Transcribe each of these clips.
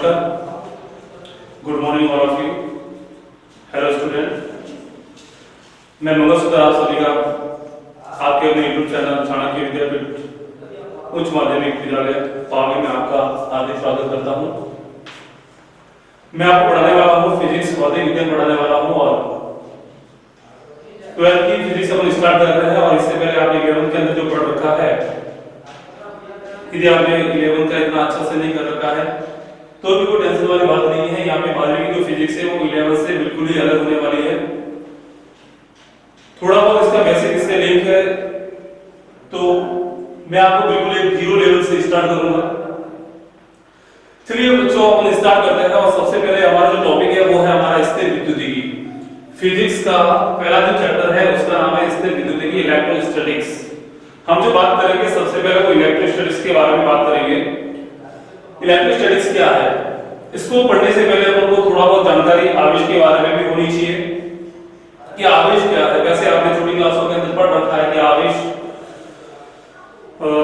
नमस्कार, good morning all of you. Hello student, मैं मंगलसूत्र आप सभी का आपके अपने यूट्यूब चैनल चाणक्य विद्यापीठ उच्च माध्यमिक विद्यालय पावी में आपका हार्दिक स्वागत करता हूं। मैं आपको पढ़ाने वाला हूं फिजिक्स, भौतिक विज्ञान पढ़ाने वाला हूं और 12th की फिजिक्स अपन स्टार्ट कर रहे हैं। और इससे पहले आपने 11th के अंदर जो पढ़ रखा है, यदि आपने 11th का इतना अच्छा से नहीं कर रखा है तो भी कोई टेंशन वाली बात नहीं है। यहाँ पे 12वीं की जो फिजिक्स है वो 11th से बिल्कुल ही अलग होने वाली है। थोड़ा बहुत इसका बेसिक इससे लिंक है, तो मैं आपको बिल्कुल एक जीरो लेवल से स्टार्ट करूंगा। चलिए बच्चों, अपन स्टार्ट करते हैं। और सबसे पहले हमारा जो टॉपिक है वो है हमारा स्थिर विद्युतिकी। फिजिक्स का पहला जो चैप्टर है उसका नाम है स्थिर विद्युतिकी, इलेक्ट्रोस्टैटिक्स। हम जो बात करेंगे सबसे पहले वो इलेक्ट्रोस्टैटिक्स के बारे में बात करेंगे। इलेक्ट्रोस्टैटिक्स क्या है, इसको पढ़ने से पहले अपन को थोड़ा बहुत जानकारी आवेश के बारे में भी होनी चाहिए कि आवेश क्या है। वैसे आपने छोटी क्लासों के अंदर पढ़ रखा है कि आवेश,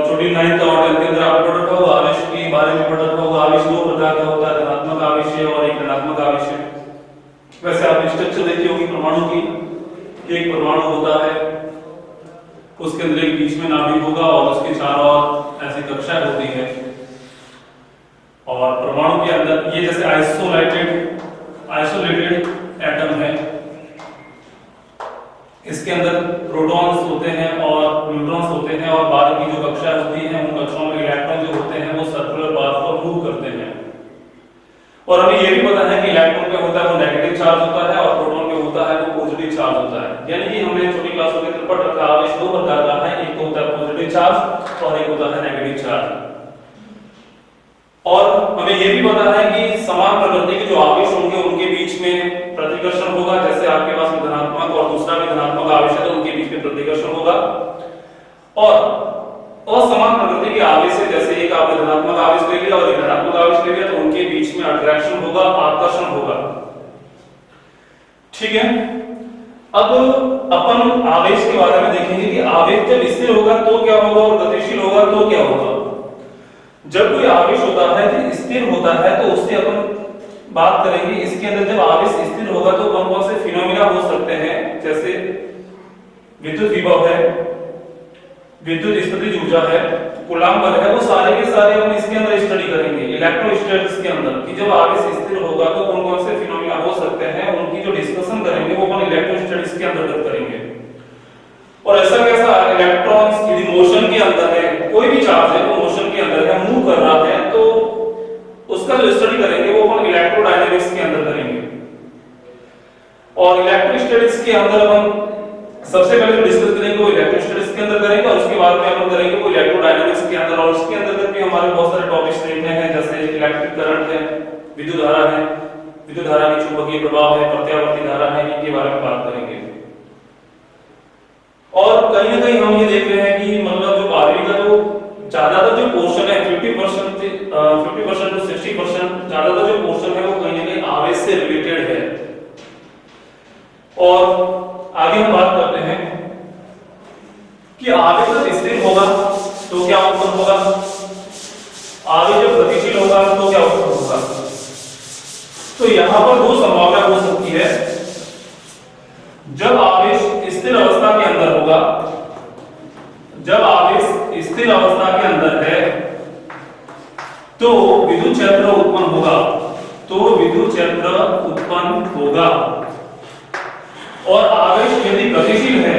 छोटी 9th और 10th के अंदर आपने पढ़ रखा होगा, आवेश के बारे में पढ़ रखा होगा। आवेश दो प्रकार का होता है, धनात्मक आवेश है और एक ऋणात्मक आवेश है। वैसे आपने स्ट्रक्चर देखी होगी परमाणु की, एक परमाणु होता है, उसके अंदर एक बीच में नाभिक होगा और उसके चारों ओर ऐसी कक्षाएं होती है। और परमाणु के अंदर ये जैसे आइसोलेटेड एटम है, इसके अंदर प्रोटॉन्स होते हैं और न्यूट्रॉन्स होते हैं और बाहर की जो कक्षाएं होती हैं उन कक्षाओं में इलेक्ट्रॉन जो होते हैं वो सर्कुलर पाथ पर मूव करते हैं। और हमें ये भी पता है कि इलेक्ट्रॉन पे होता है वो नेगेटिव चार्ज होता है और प्रोटॉन पे होता है वो पॉजिटिव चार्ज होता है। यानी कि हमने छोटी क्लासों के अंदर पढ़ रखा आवेश दो प्रकार का है, एक होता है पॉजिटिव चार्ज और एक होता है नेगेटिव चार्ज। और हमें ये भी पता है कि समान प्रकृति के जो आवेश होंगे उनके बीच में प्रतिकर्षण होगा। जैसे आपके पास में धनात्मक और दूसरा भी धनात्मक आवेश है तो उनके बीच में प्रतिकर्षण होगा। और असमान प्रकृति के आवेश है, जैसे एक आपने धनात्मक आवेश ले लिया और एक ऋणात्मक आवेश ले लिया, तो उनके बीच में अट्रैक्शन होगा, आकर्षण होगा। ठीक है, अब अपन आवेश के बारे में देखेंगे कि आवेश जब स्थिर होगा तो क्या होगा और गतिशील होगा तो क्या होगा। जब कोई आवेश होता है जो स्थिर होता है तो उससे अपन बात करेंगे। इसके अंदर जब आवेश स्थिर होगा तो कौन कौन से फिनोमेना हो सकते हैं, जैसे विद्युत विभव है, विद्युत स्थितिज ऊर्जा है, कूलाम्ब बल है, वो सारे के सारे हम इसके अंदर स्टडी करेंगे इलेक्ट्रोस्टैटिक्स के अंदर कि जब आवेश स्थिर होगा तो कौन कौन से फिनोमेना हो सकते हैं, उनकी जो डिस्कशन करेंगे वो अपन इलेक्ट्रोस्टैटिक्स के अंतर्गत करेंगे। और ऐसा कैसा इलेक्ट्रॉन्स यदि मोशन के अंदर है, कोई भी चार्ज है वो मोशन के अंदर है, मूव कर रहा है, तो उसका जो स्टडी करेंगे वो अपन इलेक्ट्रोडायनेमिक्स के अंदर करेंगे। और इलेक्ट्रोस्टैटिक्स के अंदर हम सबसे पहले जो डिस्कस करेंगे वो इलेक्ट्रोस्टैटिक्स के अंदर करेंगे और उसके बाद में अपन करेंगे वो इलेक्ट्रोडायनेमिक्स के अंदर। और उसके अंदर भी हमारे बहुत सारे टॉपिक्स देखने हैं, जैसे इलेक्ट्रिक करंट है, विद्युत धारा है, विद्युत धारा की चुंबकीय प्रभाव है, प्रत्यावर्ती धारा है, इनके बारे में बात करेंगे। और कहीं ना कहीं हम ये देख रहे हैं कि मतलब जो 12वीं का जो ज्यादातर जो पोर्शन है 50% टू 60% ज्यादातर जो पोर्शन है वो कहीं ना कहीं आवेश से रिलेटेड है। और आगे हम बात करते हैं कि आवेश जब स्थिर होगा तो क्या उत्पन्न होगा, आवेश जब गतिशील होगा तो क्या उत्पन्न होगा। तो यहां पर दो संभावना हो सकती है। जब आवेश स्थिर अवस्था के अंदर होगा, जब आवेश स्थिर अवस्था के अंदर है तो विद्युत क्षेत्र उत्पन्न होगा, तो विद्युत क्षेत्र उत्पन्न होगा। और आवेश यदि गतिशील है,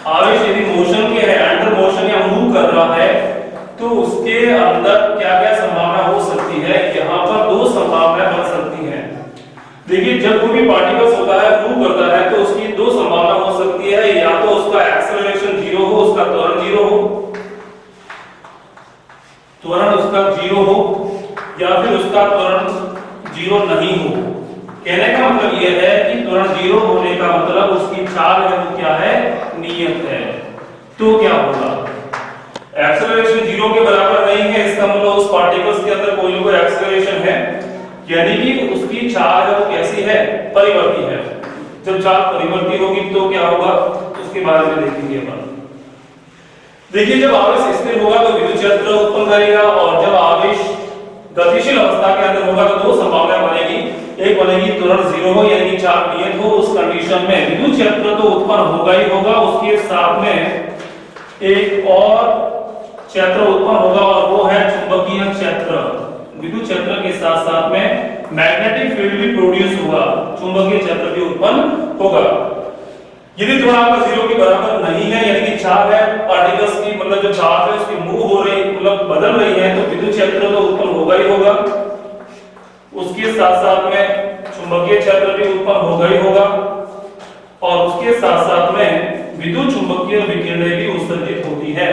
आवेश यदि मोशन के है, अंडर मोशन या मूव कर रहा है, तो उसके अंदर क्या क्या संभावना हो सकती है। यहां पर दो संभावनाएं बन सकती हैं। देखिए, जब कोई भी पार्टिकल्स होता है, मूव करता है, तो उसकी दो संभावना हो सकती है, या तो उसका एक्सेलरेशन 0 हो, उसका त्वरण 0 हो, त्वरण उसका 0 हो, या फिर उसका त्वरण 0 नहीं हो। कहने का मतलब यह है कि त्वरण 0 होने का मतलब उसकी चाल है वो क्या है, नियत है। तो क्या होगा, एक्सेलरेशन 0 के बराबर नहीं है, इसका मतलब उस पार्टिकल्स के अंदर कोई ना कोई एक्सेलरेशन है, यानी कि उसकी चाल है वो कैसी है, परिवर्ती है। जब चाल परिवर्ती होगी तो क्या होगा, उसके बारे में देखेंगे अपन। देखिए, जब आवेश स्थिर होगा तो विद्युत क्षेत्र उत्पन्न करेगा, और जब आवेश गतिशील अवस्था के अंदर होगा तो दो संभावनाएं बनेगी, एक बनेगी तुरंत जीरो हो यानी कि चार्ज नियत हो, उस कंडीशन में विद्युत क्षेत्र तो उत्पन्न होगा ही होगा, उसके साथ में एक और क्षेत्र उत्पन्न होगा और वो है चुंबकीय क्षेत्र। विद्युत क्षेत्र के साथ साथ में मैग्नेटिक फील्ड भी प्रोड्यूस होगा, चुंबकीय क्षेत्र भी उत्पन्न होगा। यदि थोड़ा आपका जीरो के बराबर नहीं है यानी कि चार्ज है, पार्टिकल्स की मतलब जो चार्ज है उसकी मूव हो रही मतलब बदल रही है, तो विद्युत क्षेत्र तो उत्पन्न होगा ही होगा, उसके साथ साथ में चुंबकीय क्षेत्र भी उत्पन्न होगा ही होगा, और उसके साथ साथ में विद्युत चुंबकीय विकिरणें भी उत्सर्जित होती है,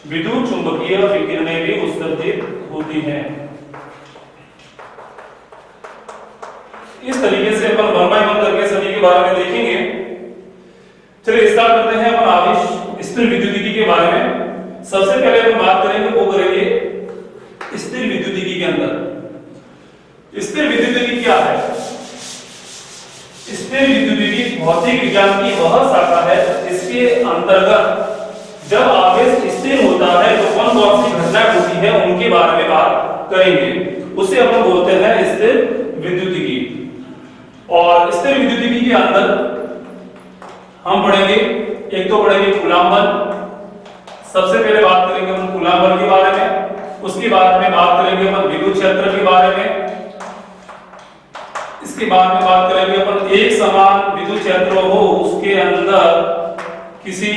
विद्युत चुंबकीय विकिरणें भी उत्सर्जित होती हैं। इस तरीके से अपन वन बाय वन करके सभी के बारे में देखेंगे। चलिए स्टार्ट करते हैं अपन आवेश स्थिर विद्युतिकी के बारे में। सबसे पहले अपन बात करेंगे वो करेंगे स्थिर विद्युतिकी के अंदर। स्थिर विद्युतिकी क्या है? स्थिर विद्युतिकी भौतिक विज्ञान की वह शाखा है जिसके अंतर्गत जब आवेश स्थिर होता है तो कौन कौन सी घटनाएं होती है उनके बारे में बात करेंगे, उसे अपन बोलते हैं स्थिर विद्युतिकी। और स्थिर विद्युतिकी के अंदर हम पढ़ेंगे, एक तो पढ़ेंगे कूलाम बल, सबसे पहले बात करेंगे अपन कूलाम बल के बारे में, उसके बाद में बात करेंगे अपन विद्युत क्षेत्र के बारे में, इसके बाद में बात करेंगे अपन एक समान विद्युत क्षेत्र हो उसके अंदर किसी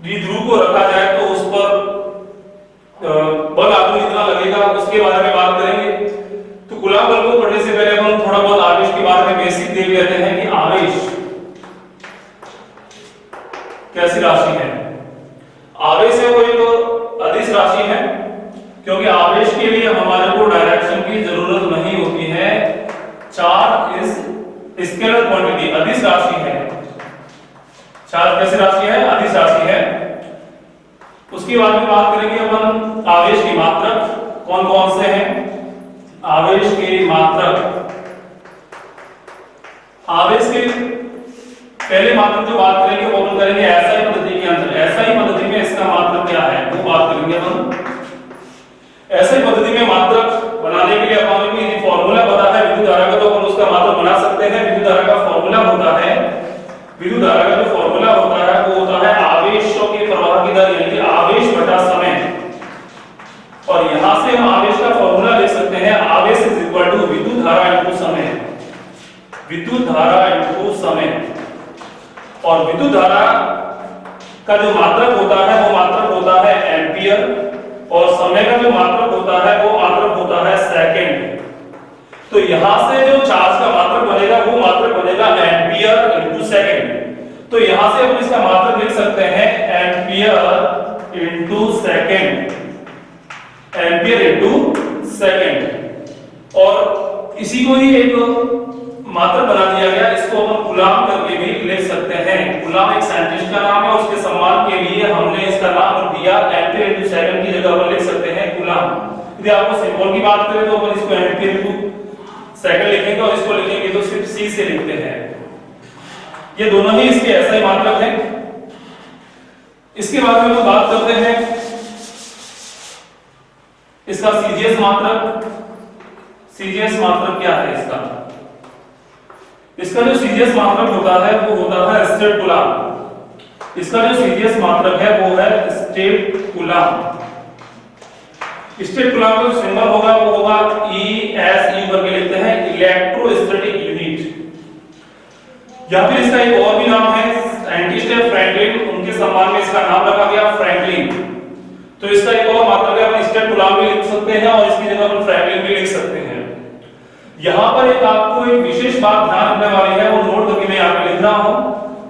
द्विध्रुव को रखा जाए तो उस पर बल आदमी इतना लगेगा, उसके बारे में बात करेंगे। तो कूलाम बल को पढ़ने से पहले हम थोड़ा बहुत आवेश के बारे में बेसिक देख लेते हैं कि आवेश कैसी राशि है। आवेश है वो एक अदिश राशि है, क्योंकि आवेश के लिए हमारे को डायरेक्शन की जरूरत नहीं होती है। चार्ज इज स्केलर क्वांटिटी, अदिश राशि है। चार्ज कैसी राशि है? अदिश राशि है। उसके बाद में बात करेंगे अपन आवेश की मात्रक कौन कौन से हैं। आवेश के मात्रक, आवेश के पहले मात्रक जो बात करेंगे वो अपन करेंगे एसआई पद्धति के अंदर। एसआई पद्धति में इसका मात्रक क्या है वो बात करेंगे अपन। एसआई पद्धति में मात्रक बनाने के लिए अपन को यदि फार्मूला पता है विद्युत धारा का तो अपन उसका मात्रक बना सकते हैं। विद्युत धारा का फार्मूला होता है, विद्युत धारा का जो फार्मूला होता है वो होता है आवेशों के प्रवाह की दर यानी कि आवेश बटा समय। और यहां से हम आवेश का फार्मूला लिख सकते हैं, आवेश इज इक्वल टू विद्युत धारा इनटू समय, विद्युत धारा इनटू समय। और विद्युत धारा का जो मात्रक होता है वो मात्रक होता है एम्पियर, और समय का जो मात्रक होता है वो मात्रक होता है सेकंड। तो यहां से जो चार्ज का मात्रक बनेगा वो मात्रक बनेगा एम्पियर इनटू सेकंड। तो यहां से हम इसका मात्रक लिख सकते हैं ampere into second, ampere into second. और इसी को ही एक मात्रक बना दिया गया, इसको अपन कूलाम करके भी लिख सकते हैं। कूलाम एक साइंटिस्ट का नाम है, उसके सम्मान के लिए हमने इसका नाम रख दिया एम्पियर इनटू सेकंड की जगह पर लिख सकते हैं कूलाम। यदि आपको सिंबल की बात करें तो अपन इसको एम्पियर इनटू सेकंड लिखेंगे और इसको लिखेंगे तो सिर्फ सी से लिखते हैं। ये दोनों ही इसके ऐसा ही मात्रक है। इसके बाद में हम बात करते हैं इसका सीजीएस मात्रक। सीजीएस मात्रक क्या है इसका? इसका जो सीजीएस मात्रक होता है वो होता है स्टेट कूलाम। इसका जो सीजीएस मात्रक है वो है स्टेट कूलाम। स्टेट कूलाम का सिंबल होगा वो होगा ESU करके लिखते हैं, इलेक्ट्रोस्टैटिक यूनिट। या फिर इसका एक और भी नाम है, साइंटिस्ट है फ्रैंकलिन, उनके सम्मान में इसका नाम रखा गया फ्रैंकलिन। तो इसका एक और मात्रक है, अपन स्टेट कूलाम भी लिख सकते हैं और इसकी जगह अपन फ्रैंकलिन भी लिख सकते हैं। यहाँ पर एक आपको एक विशेष बात ध्यान रखने वाली है, वो नोट करके मैं यहाँ पे लिख रहा हूँ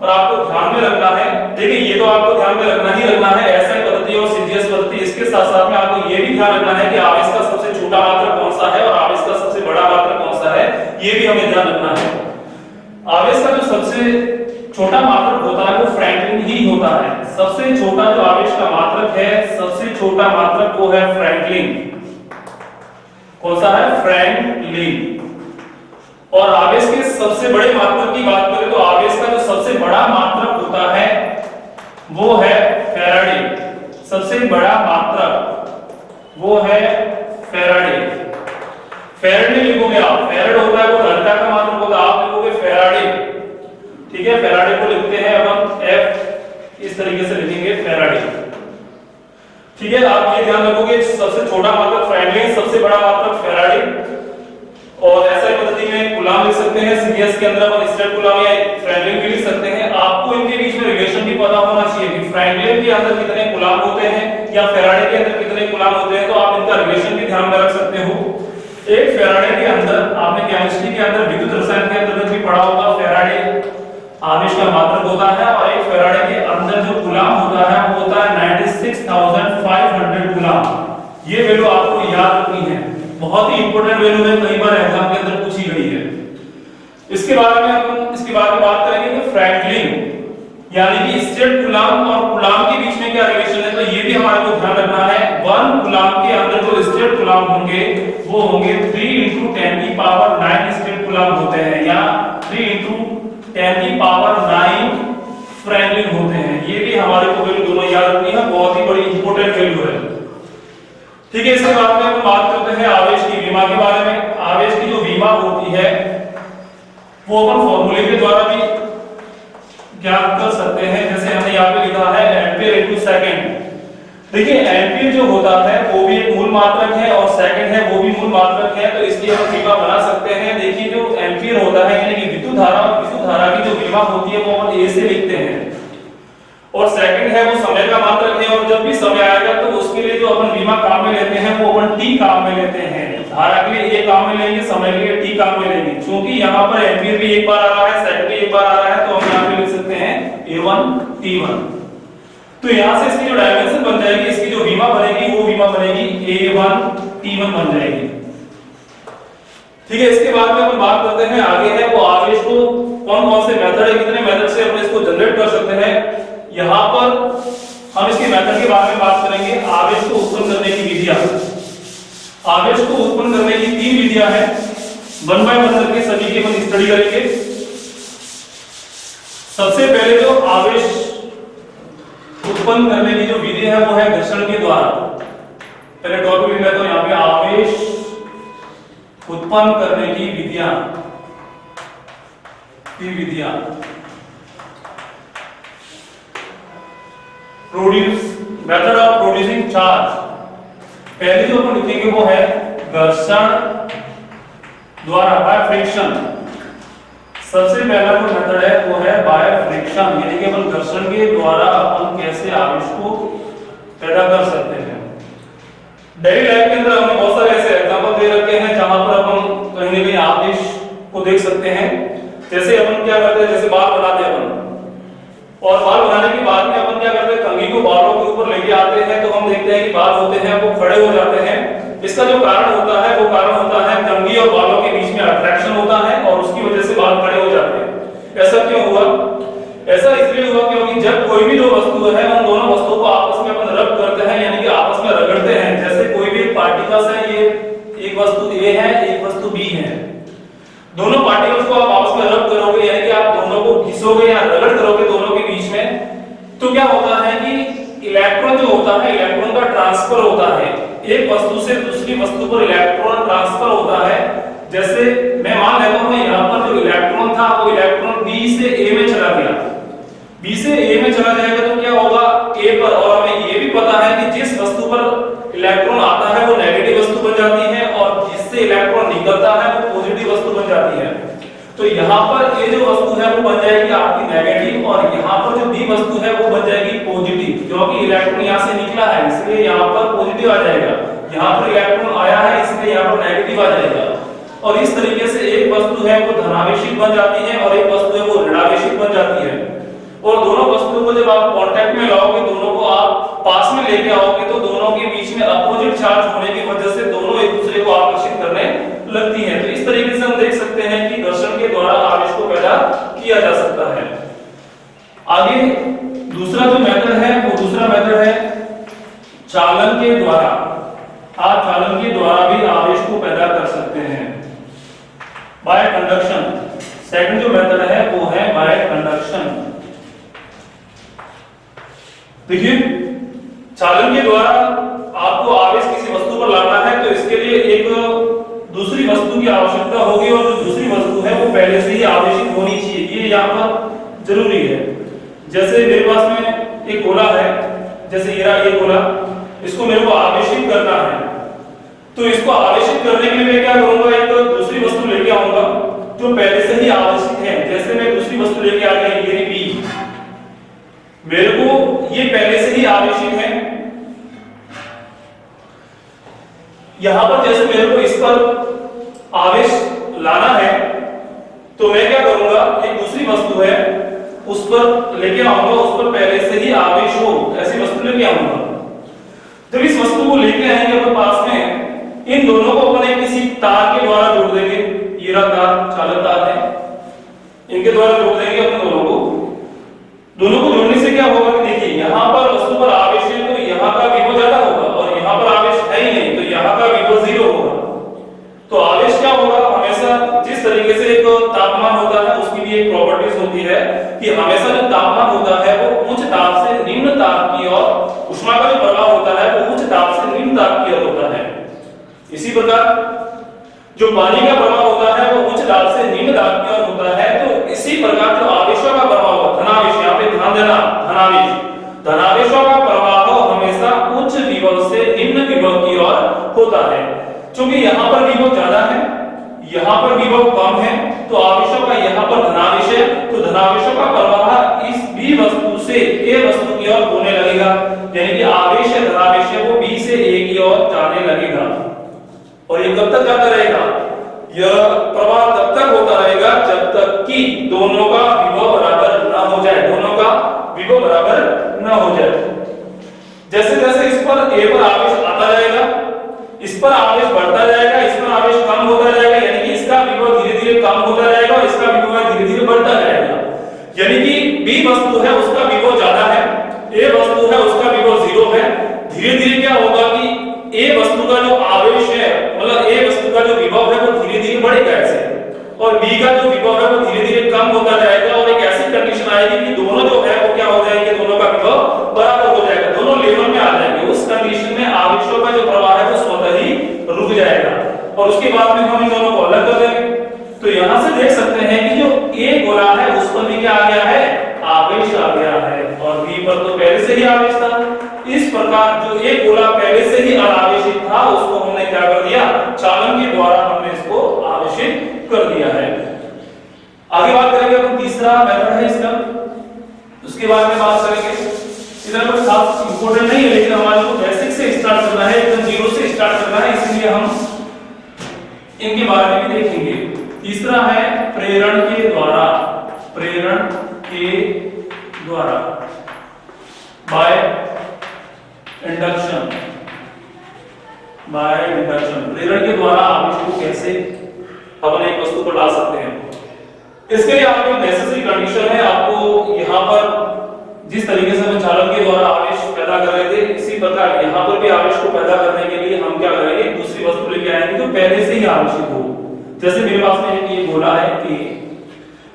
और आपको ध्यान में रखना है। देखिए ये तो आपको ध्यान में रखना ही रखना है, एसआई पद्धति और सीजीएस पद्धति। इसके साथ साथ में आपको ये भी ध्यान रखना है कि आवेश का सबसे छोटा मात्रक कौन सा है और आवेश का सबसे बड़ा मात्रक कौन सा है, ये भी हमें ध्यान रखना है। आवेश का जो सबसे छोटा मात्रक होता है वो फ्रैंकलिन ही होता है। सबसे छोटा जो आवेश का मात्रक है, सबसे छोटा मात्रक वो है फ्रैंकलिन। कौन सा है? फ्रैंकलिन। और आवेश के सबसे बड़े मात्रक की बात करें तो आवेश का जो सबसे बड़ा मात्रक होता है वो है फैराडे। सबसे बड़ा मात्रक वो है फैराडे। फैराडे लिखोगे आप, फैराड होता है वो घंटा का मात्रक होता है, आप लिखोगे फैराडे। ठीक है, फैराडे को लिखते हैं अब हम F इस तरीके से लिखेंगे फैराडे। ठीक है, आप ये ध्यान रखोगे सबसे छोटा मात्रक फ्रैंकलिन, सबसे बड़ा मात्रक फैराडे। और ऐसा ही पद्धति में कूलाम लिख सकते हैं, सीरियस के अंदर अपन स्टेट कूलाम या फ्रैंकलिन भी लिख सकते हैं। आपको इनके बीच में रिलेशन भी पता होना चाहिए कि फ्रैंकलिन के अंदर कितने कूलाम होते हैं या फैराडे के अंदर कितने कूलाम होते हैं, तो आप इनका रिलेशन भी ध्यान में रख सकते हो। एक फैराडे के अंदर आपने केमिस्ट्री के अंदर विद्युत रसायन के अंतर्गत भी पढ़ा होगा, फैराडे आवेश का मात्रक होता है, और एक फैराडे के अंदर जो कूलाम होता है वो होता है 96,500 कूलाम। ये वैल्यू आपको याद रखनी है, बहुत ही इंपॉर्टेंट वैल्यू है, कई बार एग्जाम के अंदर पूछी गई है। इसके बारे में हम इसके बारे में बात करेंगे कि फ्रैंकलिन यानी कि स्टेट कूलाम और कूलाम के बीच में क्या रिलेशन है, तो ये भी हमारे को ध्यान रखना है। 1 कूलाम के अंदर जो स्टेट कूलाम होंगे वो होंगे 3 × 10⁹ स्टेट कूलाम होते हैं, या 3 × 10⁹ फ्रैंकलिन होते हैं। ये भी हमारे को वैल्यू दोनों याद रखनी है, बहुत ही बड़ी इंपॉर्टेंट वैल्यू है। ठीक है, इसके बाद में हम बात करते हैं आवेश की विमा के बारे में। आवेश की जो विमा होती है वो अपन फॉर्मूले के द्वारा भी ज्ञात कर सकते हैं, जैसे हमने यहाँ पे लिखा है एम्पीयर × सेकंड। देखिए एम्पीयर जो होता है वो भी एक मूल मात्रक है और सेकंड है वो भी मूल मात्रक है, तो इसलिए हम विमा बना सकते हैं। देखिए जो एम्पीयर होता है यानी कि विद्युत धारा और विद्युत धारा की जो विमा होती है वो हम ए से लिखते हैं, और सेकंड है वो समय का मात्रक है, और जब भी समय आएगा तो उसके लिए जो अपन विमा काम में लेते हैं वो अपन टी काम में लेते हैं। धारा के लिए ए काम में लेंगे, समय के लिए टी काम में लेंगे। क्योंकि यहाँ पर एम्पीयर भी एक बार आ रहा है, सेकंड भी एक बार आ रहा है, तो हम यहाँ पे लिख सकते हैं A1 T1। तो यहाँ से इसकी जो डायमेंशन बन जाएगी, इसकी जो विमा बनेगी वो विमा बनेगी A1 T1 बन जाएगी। ठीक है, इसके बाद में अपन बात करते हैं आगे है वो आवेश को कौन कौन से मेथड है, कितने मेथड से अपन इसको जनरेट कर सकते हैं। यहाँ पर हम इसके मेथड के बारे में बात करेंगे। आवेश को उत्पन्न करने की विधियां, आवेश को उत्पन्न करने की 3 विधियां हैं, 1 बाय 1 करके सभी की हम स्टडी करेंगे। सबसे पहले जो आवेश उत्पन्न करने की जो विधि है वो है घर्षण के द्वारा। पहले टॉपिक लिख लेता हूं यहाँ पे, आवेश उत्पन्न करने की विधियां, 3 विधियां। Produce, method of producing charge. पहले जो अपन लिखेंगे वो है घर्षण द्वारा, बाय फ्रिक्शन। सबसे पहला जो मेथड है वो है बाय फ्रिक्शन, यानी कि अपन घर्षण के द्वारा अपन कैसे आवेश को पैदा कर सकते हैं। डेली लाइफ के अंदर हमने बहुत सारे ऐसे एग्जांपल दे रखे हैं जहां पर अपन कहीं ना कहीं आवेश को देख सकते हैं। जैसे अपन क्या करते हैं, जैसे बाल बनाते हैं अपन, और बाल बनाने के बाद में अपन क्या करते हैं, कंघी को बालों के ऊपर लेके आते हैं, तो हम देखते हैं कि बाल होते हैं वो खड़े हो जाते हैं। इसका जो कारण होता है वो कारण होता है कंघी और बालों के बीच में अट्रैक्शन होता है, और उसकी वजह से बाल खड़े हो जाते हैं। ऐसा क्यों हुआ? ऐसा इसलिए हुआ क्योंकि जब कोई भी जो वस्तु है उन दोनों वस्तुओं को आपस में अपन रब करते हैं, यानी कि आपस में रगड़ते हैं। जैसे कोई भी पार्टिकल्स है, ये एक वस्तु A है, एक वस्तु B है, दोनों पार्टिकल्स को आप आपस में रब करोगे, यानी कि आप दोनों को घिसोगे या रगड़ करोगे दोनों के बीच में, तो क्या होता है कि इलेक्ट्रॉन जो होता है, इलेक्ट्रॉन का ट्रांसफर होता है। एक वस्तु से दूसरी वस्तु पर इलेक्ट्रॉन ट्रांसफर होता है। जैसे मैं मान लेता हूं यहाँ पर जो इलेक्ट्रॉन था वो इलेक्ट्रॉन B से A में चला गया, B से A में चला जाएगा तो क्या होगा A पर, और हमें ये भी पता है कि जिस वस्तु पर इलेक्ट्रॉन आता है वो नेगेटिव वस्तु बन जाती है, और जिससे इलेक्ट्रॉन निकलता है वो पॉजिटिव वस्तु बन जाती है। तो यहाँ पर ये जो वस्तु है वो बन जाएगी आपकी नेगेटिव, और यहाँ पर जो B वस्तु है वो बन जाएगी पॉजिटिव, क्योंकि इलेक्ट्रॉन यहाँ से निकला है इसलिए यहाँ पर पॉजिटिव आ जाएगा, यहाँ पर इलेक्ट्रॉन आया है इसलिए यहाँ पर नेगेटिव आ जाएगा। और इस तरीके से एक वस्तु है वो धनावेशित बन जाती है और एक वस्तु है वो ऋणावेशित बन जाती है। और दोनों वस्तुओं को जब आप कांटेक्ट में लाओगे, दोनों को आप पास में लेके आओगे, तो दोनों के बीच में अपोजिट चार्ज होने की वजह से दोनों एक दूसरे को आकर्षित करने लगती हैं। तो इस तरीके से हम देख सकते हैं कि घर्षण के द्वारा आवेश को पैदा किया जा सकता है। आगे दूसरा जो मेथड है वो दूसरा मेथड है चालन के द्वारा। आप चालन के द्वारा भी आवेश को पैदा कर सकते हैं बाय कंडक्शन। सेकंड जो मेथड है वो है बाय कंडक्शन। देखिए चालन के द्वारा आपको आवेश किसी वस्तु पर लाना है, तो इसके लिए की आवश्यकता होगी और जो दूसरी वस्तु है वो पहले से ही आवेशित होनी चाहिए, ये यहाँ पर जरूरी है। जैसे मेरे पास में एक गोला है, जैसे ये गोला, इसको मेरे को आवेशित करना है, तो इसको आवेशित करने के लिए मैं क्या करूंगा, एक दूसरी वस्तु लेके आऊंगा जो पहले से ही आवेशित है। जैसे मैं दूसरी वस्तु लेके आ गया, ये बी, मेरे को ये पहले से ही आवेशित है। यहां पर जैसे मेरे को इस पर आवेश लाना है, तो मैं क्या करूंगा, एक दूसरी वस्तु है उस पर लेके आऊंगा, उस पर पहले से ही आवेश हो ऐसी वस्तु लेके आऊंगा। जब इस वस्तु को लेके आएंगे अपने पास में, इन दोनों को अपन एक किसी तार के द्वारा जोड़ देंगे, ये रहा तार, चालक तार है, इनके द्वारा जोड़ देंगे अपन दोनों को। दोनों को जोड़ने से क्या होगा कि देखिए यहाँ पर वस्तु पर आवेश है तो यहाँ का विभव ज्यादा होगा, और यहाँ पर आवेश है ही नहीं तो यहाँ का विभव 0 होगा। तो आवेश क्या होगा, हमेशा जिस तरीके से एक तापमान होता है उसकी भी एक प्रॉपर्टीज होती है कि हमेशा जो तापमान होता है वो उच्च ताप से निम्न ताप की ओर, ऊष्मा का जो प्रवाह होता है वो उच्च ताप से निम्न ताप की ओर होता है। इसी प्रकार जो पानी का प्रवाह होता है वो उच्च दाब से निम्न दाब की ओर होता है। तो इसी प्रकार जो आवेशों का प्रवाह, धनावेश, यहाँ पे ध्यान देना, धनावेश, धनावेशों का प्रवाह हमेशा उच्च विभव से निम्न विभव की ओर होता है। क्योंकि यहाँ पर विभव ज्यादा है, यहाँ पर विभव कम है, तो आवेशों का यहाँ पर धनावेश है, तो धनावेशों का प्रवाह इस बी वस्तु से ए वस्तु की ओर होने लगेगा, यानी कि आवेश है, धनावेश है, वो बी से ए की ओर जाने लगेगा। और ये कब तक जाता रहेगा, यह प्रवाह तब तक होता रहेगा जब तक कि दोनों का विभव बराबर ना हो जाए, दोनों का विभव बराबर ना हो जाए। जैसे जैसे इस पर ए पर आवेश आता जाएगा, इस पर आवेश बढ़ता जाएगा, इस पर आवेश कम होता जाएगा, यानी कि इसका विभव धीरे धीरे कम होता जाएगा और इसका विभव धीरे धीरे बढ़ता जाएगा। यानी कि बी वस्तु है उसका विभव ज्यादा है, ए वस्तु है उसका विभव 0 है। धीरे धीरे क्या होगा कि ए वस्तु का जो आवेश है, मतलब ए वस्तु का जो विभव है वो धीरे धीरे बढ़ेगा ऐसे, और बी का जो विभव है वो धीरे धीरे कम होता जाएगा, और एक ऐसी कंडीशन आएगी कि दोनों जो है वो क्या हो जाएंगे, दोनों का विभव बराबर हो जाएगा, दोनों लेवल में आ जाएंगे। उस कंडीशन में आवेशों का जो प्रवाह है वो स्वतः ही रुक जाएगा, और उसके बाद में हम इन दोनों को अलग कर देंगे। तो यहां से देख सकते हैं कि जो ए गोला है उस पर भी क्या आ गया है, आवेश आ गया है, और बी पर तो पहले से ही आवेश था। इस प्रकार जो एक गोला पहले से ही अनावेशित था उसको हमने क्या कर दिया, चालन के द्वारा हमने इसको आवेशित कर दिया है। आगे बात करेंगे अपन, तीसरा मेथड है इसका, उसके बाद में बात करेंगे। इतना कोई खास इंपॉर्टेंट नहीं है, लेकिन हमारे को बेसिक से स्टार्ट करना है, एकदम 0 से स्टार्ट करना है, इसलिए हम इनके बारे में भी देखेंगे। तीसरा है प्रेरण के द्वारा, प्रेरण के द्वारा, बाय इंडक्शन, बाय इंडक्शन, प्रेरण के द्वारा आवेश को कैसे अपन एक वस्तु पर ला सकते हैं। इसके लिए आपको नेसेसरी कंडीशन है, आपको यहाँ पर जिस तरीके से हम चालन के द्वारा आवेश पैदा कर रहे थे, इसी प्रकार यहाँ पर भी आवेश को पैदा करने के लिए हम क्या करेंगे, दूसरी वस्तु लेके आएंगे जो पहले से ही आवेशित हो। जैसे मेरे पास में ये गोला है कि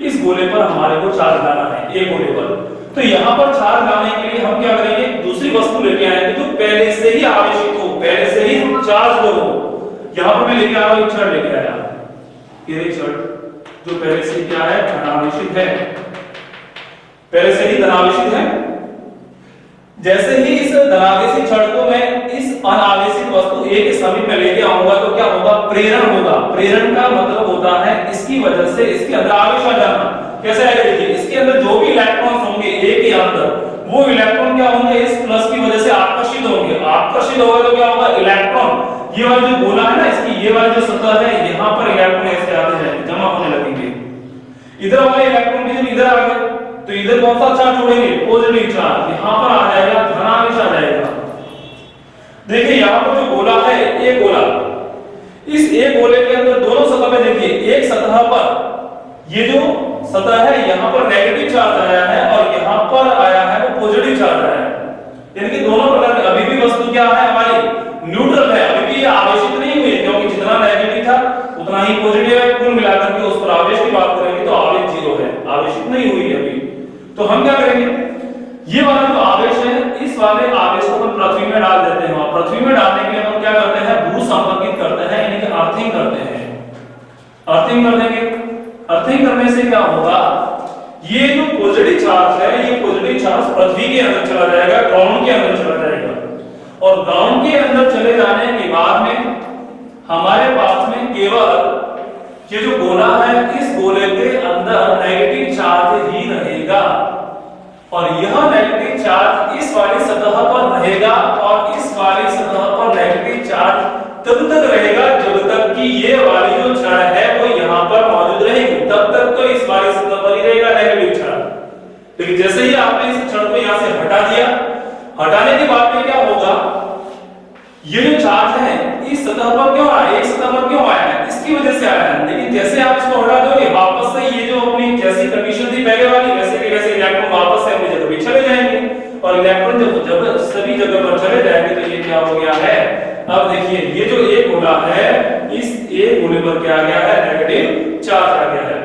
इस गोले पर हमारे को चार्ज लाना है, ए गोले पर, तो यहाँ पर चार्ज लाने के लिए हम क्या करेंगे, दूसरी वस्तु लेके आएंगे जो पहले से ही आवेशित हो, पहले से ही चार्ज हो। यहाँ पर मैं लेके आ रहा हूँ, छड़ लेके आया, ये छड़ जो पहले से क्या है, धनावेशित है, पहले से ही धनावेशित है। जैसे ही इस धनावेशित छड़ को मैं इस अनावेशित वस्तु ए के समीप में लेके आऊंगा तो क्या होगा, प्रेरण होगा। प्रेरण का मतलब होता है इसकी वजह से इसके अंदर आवेश आ जाना। कैसे आएगा, देखिए इसके अंदर जो भी इलेक्ट्रॉन्स होंगे ए के अंदर, वो इलेक्ट्रॉन क्या होंगे, इस प्लस की वजह से आकर्षित होंगे। आकर्षित होगा तो क्या होगा, इलेक्ट्रॉन, ये वाला जो गोला है ना, इसकी ये वाली जो सतह है, यहाँ पर इलेक्ट्रॉन ऐसे आते जाएंगे, जमा होने लगेंगे। इधर वाले इलेक्ट्रॉन भी जब इधर आ गए तो इधर कौन सा चार्ज जोड़ेंगे, पॉजिटिव चार्ज, यहाँ पर आ जाएगा धनावेश आ जाएगा। देखिए यहाँ पर जो गोला है, एक गोला, इस एक गोले के अंदर दोनों सतह में देखिए, एक सतह पर ये जो सतह है यहाँ पर नेगेटिव चार्ज आया है और यहाँ पर आया है वो पॉजिटिव चार्ज आया है, यानी कि दोनों प्रकार की अभी भी वस्तु क्या है हमारी, न्यूट्रल है, अभी भी आवेशित नहीं हुई, क्योंकि जितना नेगेटिव था उतना ही पॉजिटिव है। कुल मिलाकर के उस पर आवेश की बात करेंगे तो आवेश 0 है, आवेशित नहीं हुई अभी। तो हम क्या करेंगे, ये वाला जो आवेश है, इस वाले आवेश को हम पृथ्वी में डाल देते हैं, और पृथ्वी में डालने के लिए हम क्या करते हैं, भू संपर्कित करते हैं, यानी कि अर्थिंग करते हैं। अर्थिंग कर देंगे। अर्थिंग करने से क्या होगा, ये जो पॉजिटिव चार्ज है, ये पॉजिटिव चार्ज पृथ्वी के अंदर चला जाएगा, ग्राउंड के अंदर चला जाएगा। और ग्राउंड के अंदर चले जाने के बाद में हमारे पास में केवल ये जो गोला है, इस गोले के अंदर नेगेटिव चार्ज ही रहेगा। और यह नेगेटिव चार्ज इस वाली सतह पर रहेगा और इस वाली सतह पर नेगेटिव चार्ज तब तक रहेगा जब तक कि ये वाली जो छड़ है वो यहाँ पर मौजूद रहेगी, तब तक तो इस वाली सतह पर ही रहेगा नेगेटिव चार्ज। लेकिन जैसे ही आपने इस छड़ को यहाँ से हटा दिया, हटाने के बाद में क्या होगा, ये जो चार्ज है इस सतह पर क्यों आया, एक सतह पर क्यों आया है, इसकी वजह से आया है। लेकिन जैसे आप इसको हटा दोगे, वापस से ये जो अपनी जैसी कंडीशन थी पहले वाली, वैसे के वैसे इलेक्ट्रॉन वापस से अपनी जगह पे चले जाएंगे। और इलेक्ट्रॉन जब सभी जगह पर चले जाएंगे तो ये क्या हो गया है, अब देखिए ये जो एक गोला है, इस एक गोले पर क्या आ गया है, नेगेटिव चार्ज आ गया है।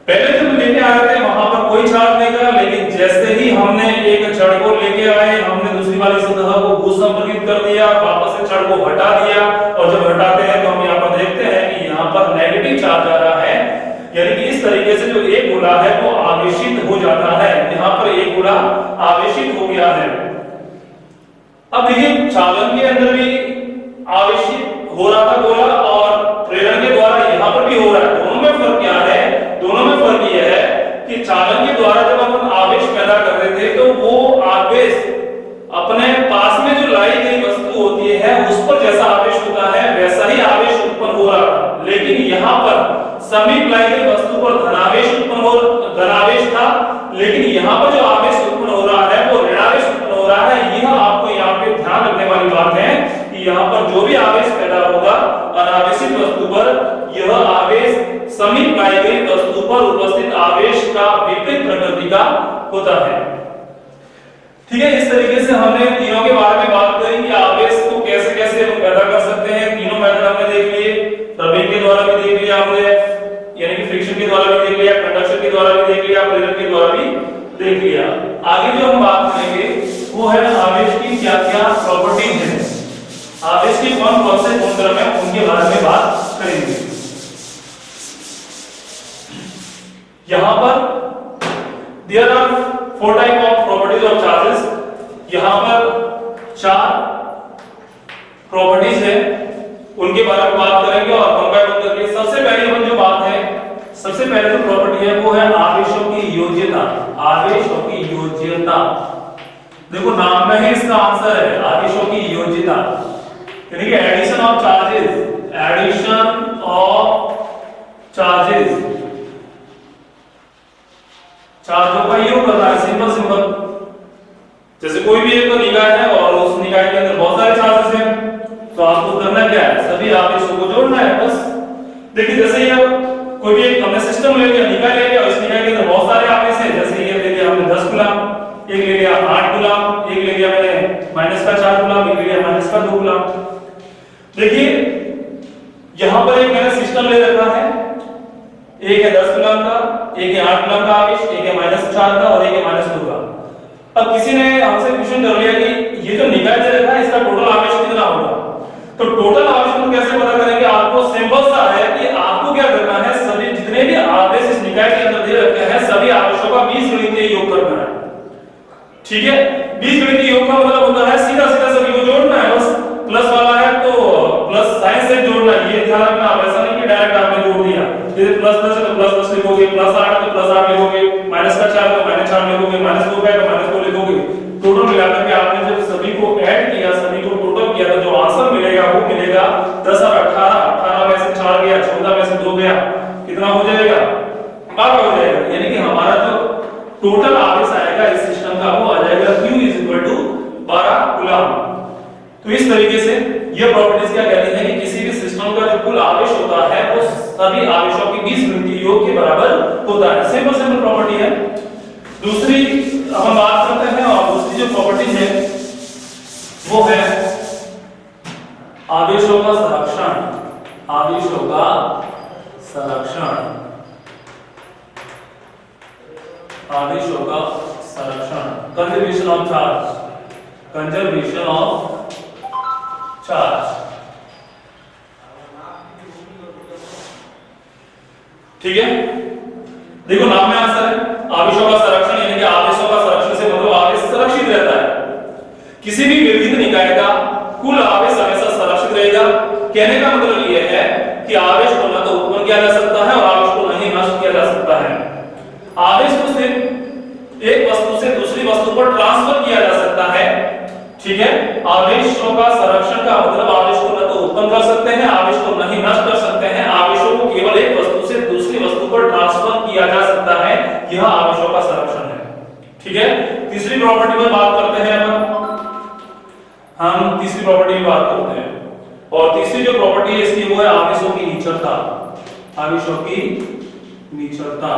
पहले जब लेके आए थे वहां पर कोई चार्ज नहीं था, लेकिन जैसे ही हमने एक छड़ को लेके आए, हमने दूसरी वाली सतह को भूसंपर्कित कर दिया, वापस से छड़ को हटा दिया, और जब हटाते हैं तो हम यहाँ पर देखते हैं कि यहाँ पर नेगेटिव चार्ज आ रहा है। यानी कि इस तरीके से जो एक गोला है वो आवेशित हो जाता है, यहाँ पर एक गोला आवेशित हो गया है। अब देखिए चालन के अंदर भी आवेशित हो रहा था गोला, और प्रेरण के द्वारा यहाँ पर भी हो रहा है। दोनों में फर्क क्या है, दोनों में फर्क यह है कि चालन के द्वारा जब अपन आवेश पैदा कर रहे थे तो वो आवेश अपने पास में जो लाई गई वस्तु होती है उस पर जैसा आवेश होता है वैसा ही आवेश उत्पन्न हो रहा था। लेकिन यहाँ पर समीप लाई गई वस्तु पर धनावेश था, लेकिन यहाँ पर जो आवेश उत्पन्न हो रहा है वो ऋणावेश उत्पन्न हो रहा है। यह आपको यहाँ पे ध्यान रखने वाली बात है कि यहाँ पर जो भी आवेश पैदा होगा अनावेशित वस्तु पर, यह आवेश समीप लाई गई वस्तु पर उपस्थित आवेश का विपरीत प्रकृति का होता है। ठीक है, इस तरीके से हमने तीनों के बारे में बात करी कि आवेश को कैसे कैसे हम पैदा कर सकते हैं। तीनों मेथड हमने देख लिए, रबिंग के द्वारा भी देख लिया हमने, यानी कि फ्रिक्शन के द्वारा भी देख लिया, कंडक्शन के द्वारा भी देख लिया, प्रेरण के द्वारा भी देख लिया। आगे जो हम बात करेंगे वो है आवेश की क्या क्या प्रॉपर्टीज हैं, आवेश के कौन कौन से गुणधर्म हैं उनके बारे में बात करेंगे। यहाँ पर there are 4 type of properties of charges. यहाँ पर 4 प्रॉपर्टीज है, उनके बारे में बात करेंगे और वन बाय वन करके। सबसे पहले अपन जो बात है, सबसे पहले जो प्रॉपर्टी है वो है आवेशों की योज्यता। आवेशों की योज्यता, देखो नाम में ही इसका आंसर है, आवेशों की योज्यता, यानी कि addition of charges, addition of charges, चार्जों का योग करना है, सिंपल सिंपल। जैसे कोई भी एक निकाय है और उस निकाय के अंदर बहुत सारे चार्जेस हैं, तो आपको करना क्या है, सभी आवेशों को जोड़ना है बस। देखिए जैसे ये कोई भी एक हमने सिस्टम ले लिया, निकाय ले लिया, और इस निकाय के अंदर बहुत सारे आवेश हैं। जैसे ये ले लिया हमने 10 कूलम, एक ले लिया 8 कूलम, एक ले लिया मैंने माइनस का 4 कूलम, एक ले लिया माइनस का 2 कूलम। देखिए यहां पर एक मैंने सिस्टम ले रखा है, एक है 10 कूलम का, एक है 8 कूलम का आवेश, एक है -4 का और एक है -2 का। अब किसी ने हमसे क्वेश्चन कर लिया कि ये जो निकाय दे रखा है इसका टोटल आवेश कितना होगा, तो टोटल आवेश को कैसे पता करेंगे। आपको सिंपल सा है कि आपको क्या करना है, सभी जितने भी आवेश इस निकाय के अंदर दे रखे हैं सभी आवेशों का बीजगणितीय योग करना है। ठीक है, बीजगणितीय योग का मतलब होता है सीधा सीधा सभी को जोड़ना है, बस प्लस वाला है तो प्लस साइन से जोड़ना है। ये ध्यान रखना, वैसा नहीं कि डायरेक्ट आपने जोड़ दिया। जैसे प्लस प्लस है तो प्लस प्लस लिखोगे, प्लस 8 है तो प्लस 8 लिखोगे, माइनस का 4 तो माइनस 4 लिखोगे, -2 है तो -2 लिखोगे। टोटल मिलाकर के आपने जब सभी को ऐड किया, सभी को टोटल किया तो जो आंसर मिलेगा वो मिलेगा 10 और 18, 18 में से 4 गया, 14 में से 2 गया, कितना हो जाएगा, 12 हो जाएगा। यानी कि हमारा जो टोटल आवेश आएगा इस सिस्टम का वो आ जाएगा Q = 12 कूलम। तो इस तरीके से ये प्रॉपर्टीज क्या कहती है कि किसी भी सिस्टम का जो कुल आवेश होता है वो सभी आवेशों के बीजगणितीय योग के बराबर होता है। सिंपल सिंपल प्रॉपर्टी है। दूसरी हम बात करते हैं, और दूसरी जो प्रॉपर्टी है वो है आवेशों का संरक्षण। आवेशों का संरक्षण, आवेशों का संरक्षण, conservation of charge, conservation of charge. ठीक है, देखो नाम में आंसर है आवेशों का संरक्षण, यानी कि आवेशों का संरक्षण से मतलब आवेश सुरक्षित रहता है। किसी भी विरहित निकाय का कुल आवेश हमेशा सुरक्षित रहेगा। कहने का मतलब यह है कि आवेश को न तो उत्पन्न किया जा सकता है और आवेश को नहीं नष्ट किया जा सकता है। आवेश को सिर्फ एक वस्तु से दूसरी वस्तु पर ट्रांसफर किया जा सकता है। ठीक है, आवेशों का संरक्षण का मतलब आवेश को न तो उत्पन्न कर सकते हैं, आवेश को नहीं नष्ट कर सकते हैं, आवेशों को केवल एक वस्तु से दूसरी वस्तु पर ट्रांसफर किया जा सकता है, यह आवेशों का संरक्षण है। ठीक है, तीसरी प्रॉपर्टी पर बात करते हैं हम तीसरी प्रॉपर्टी की बात करते हैं, और तीसरी जो प्रॉपर्टी है इसकी वो है आवेशों की निचरता। आवेशों की निचरता,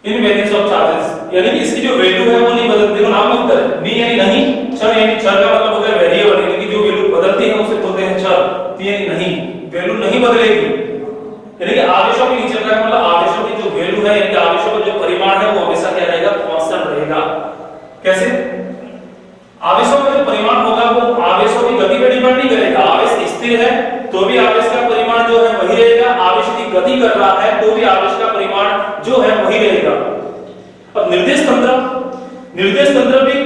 इनवेरियंस ऑफ चार्जेस, यानी कि इसकी जो वैल्यू है वो नहीं बदलती। देखो नाम में उत्तर है, नी यानी नहीं, चर यानी चर का मतलब होता है वेरिएबल, यानी कि जो वैल्यू बदलती है उसे बोलते हैं चर। यानी नहीं, वैल्यू नहीं बदलेगी, यानी कि आवेशों की निचरता का मतलब आवेशों की जो वैल्यू है, यानी कि आवेशों का जो परिमाण है वो हमेशा क्या रहेगा, कांस्टेंट रहेगा। कैसे? आवेशों का जो परिमाण होगा वो आवेशों की गति पर डिपेंड नहीं करेगा। आवेश स्थिर है तो भी आवेश का परिमाण जो है वही रहेगा, आवेश की गति कर रहा है तो भी आवेश का परिमाण जो है वही रहेगा। अब निर्देश तंत्र भी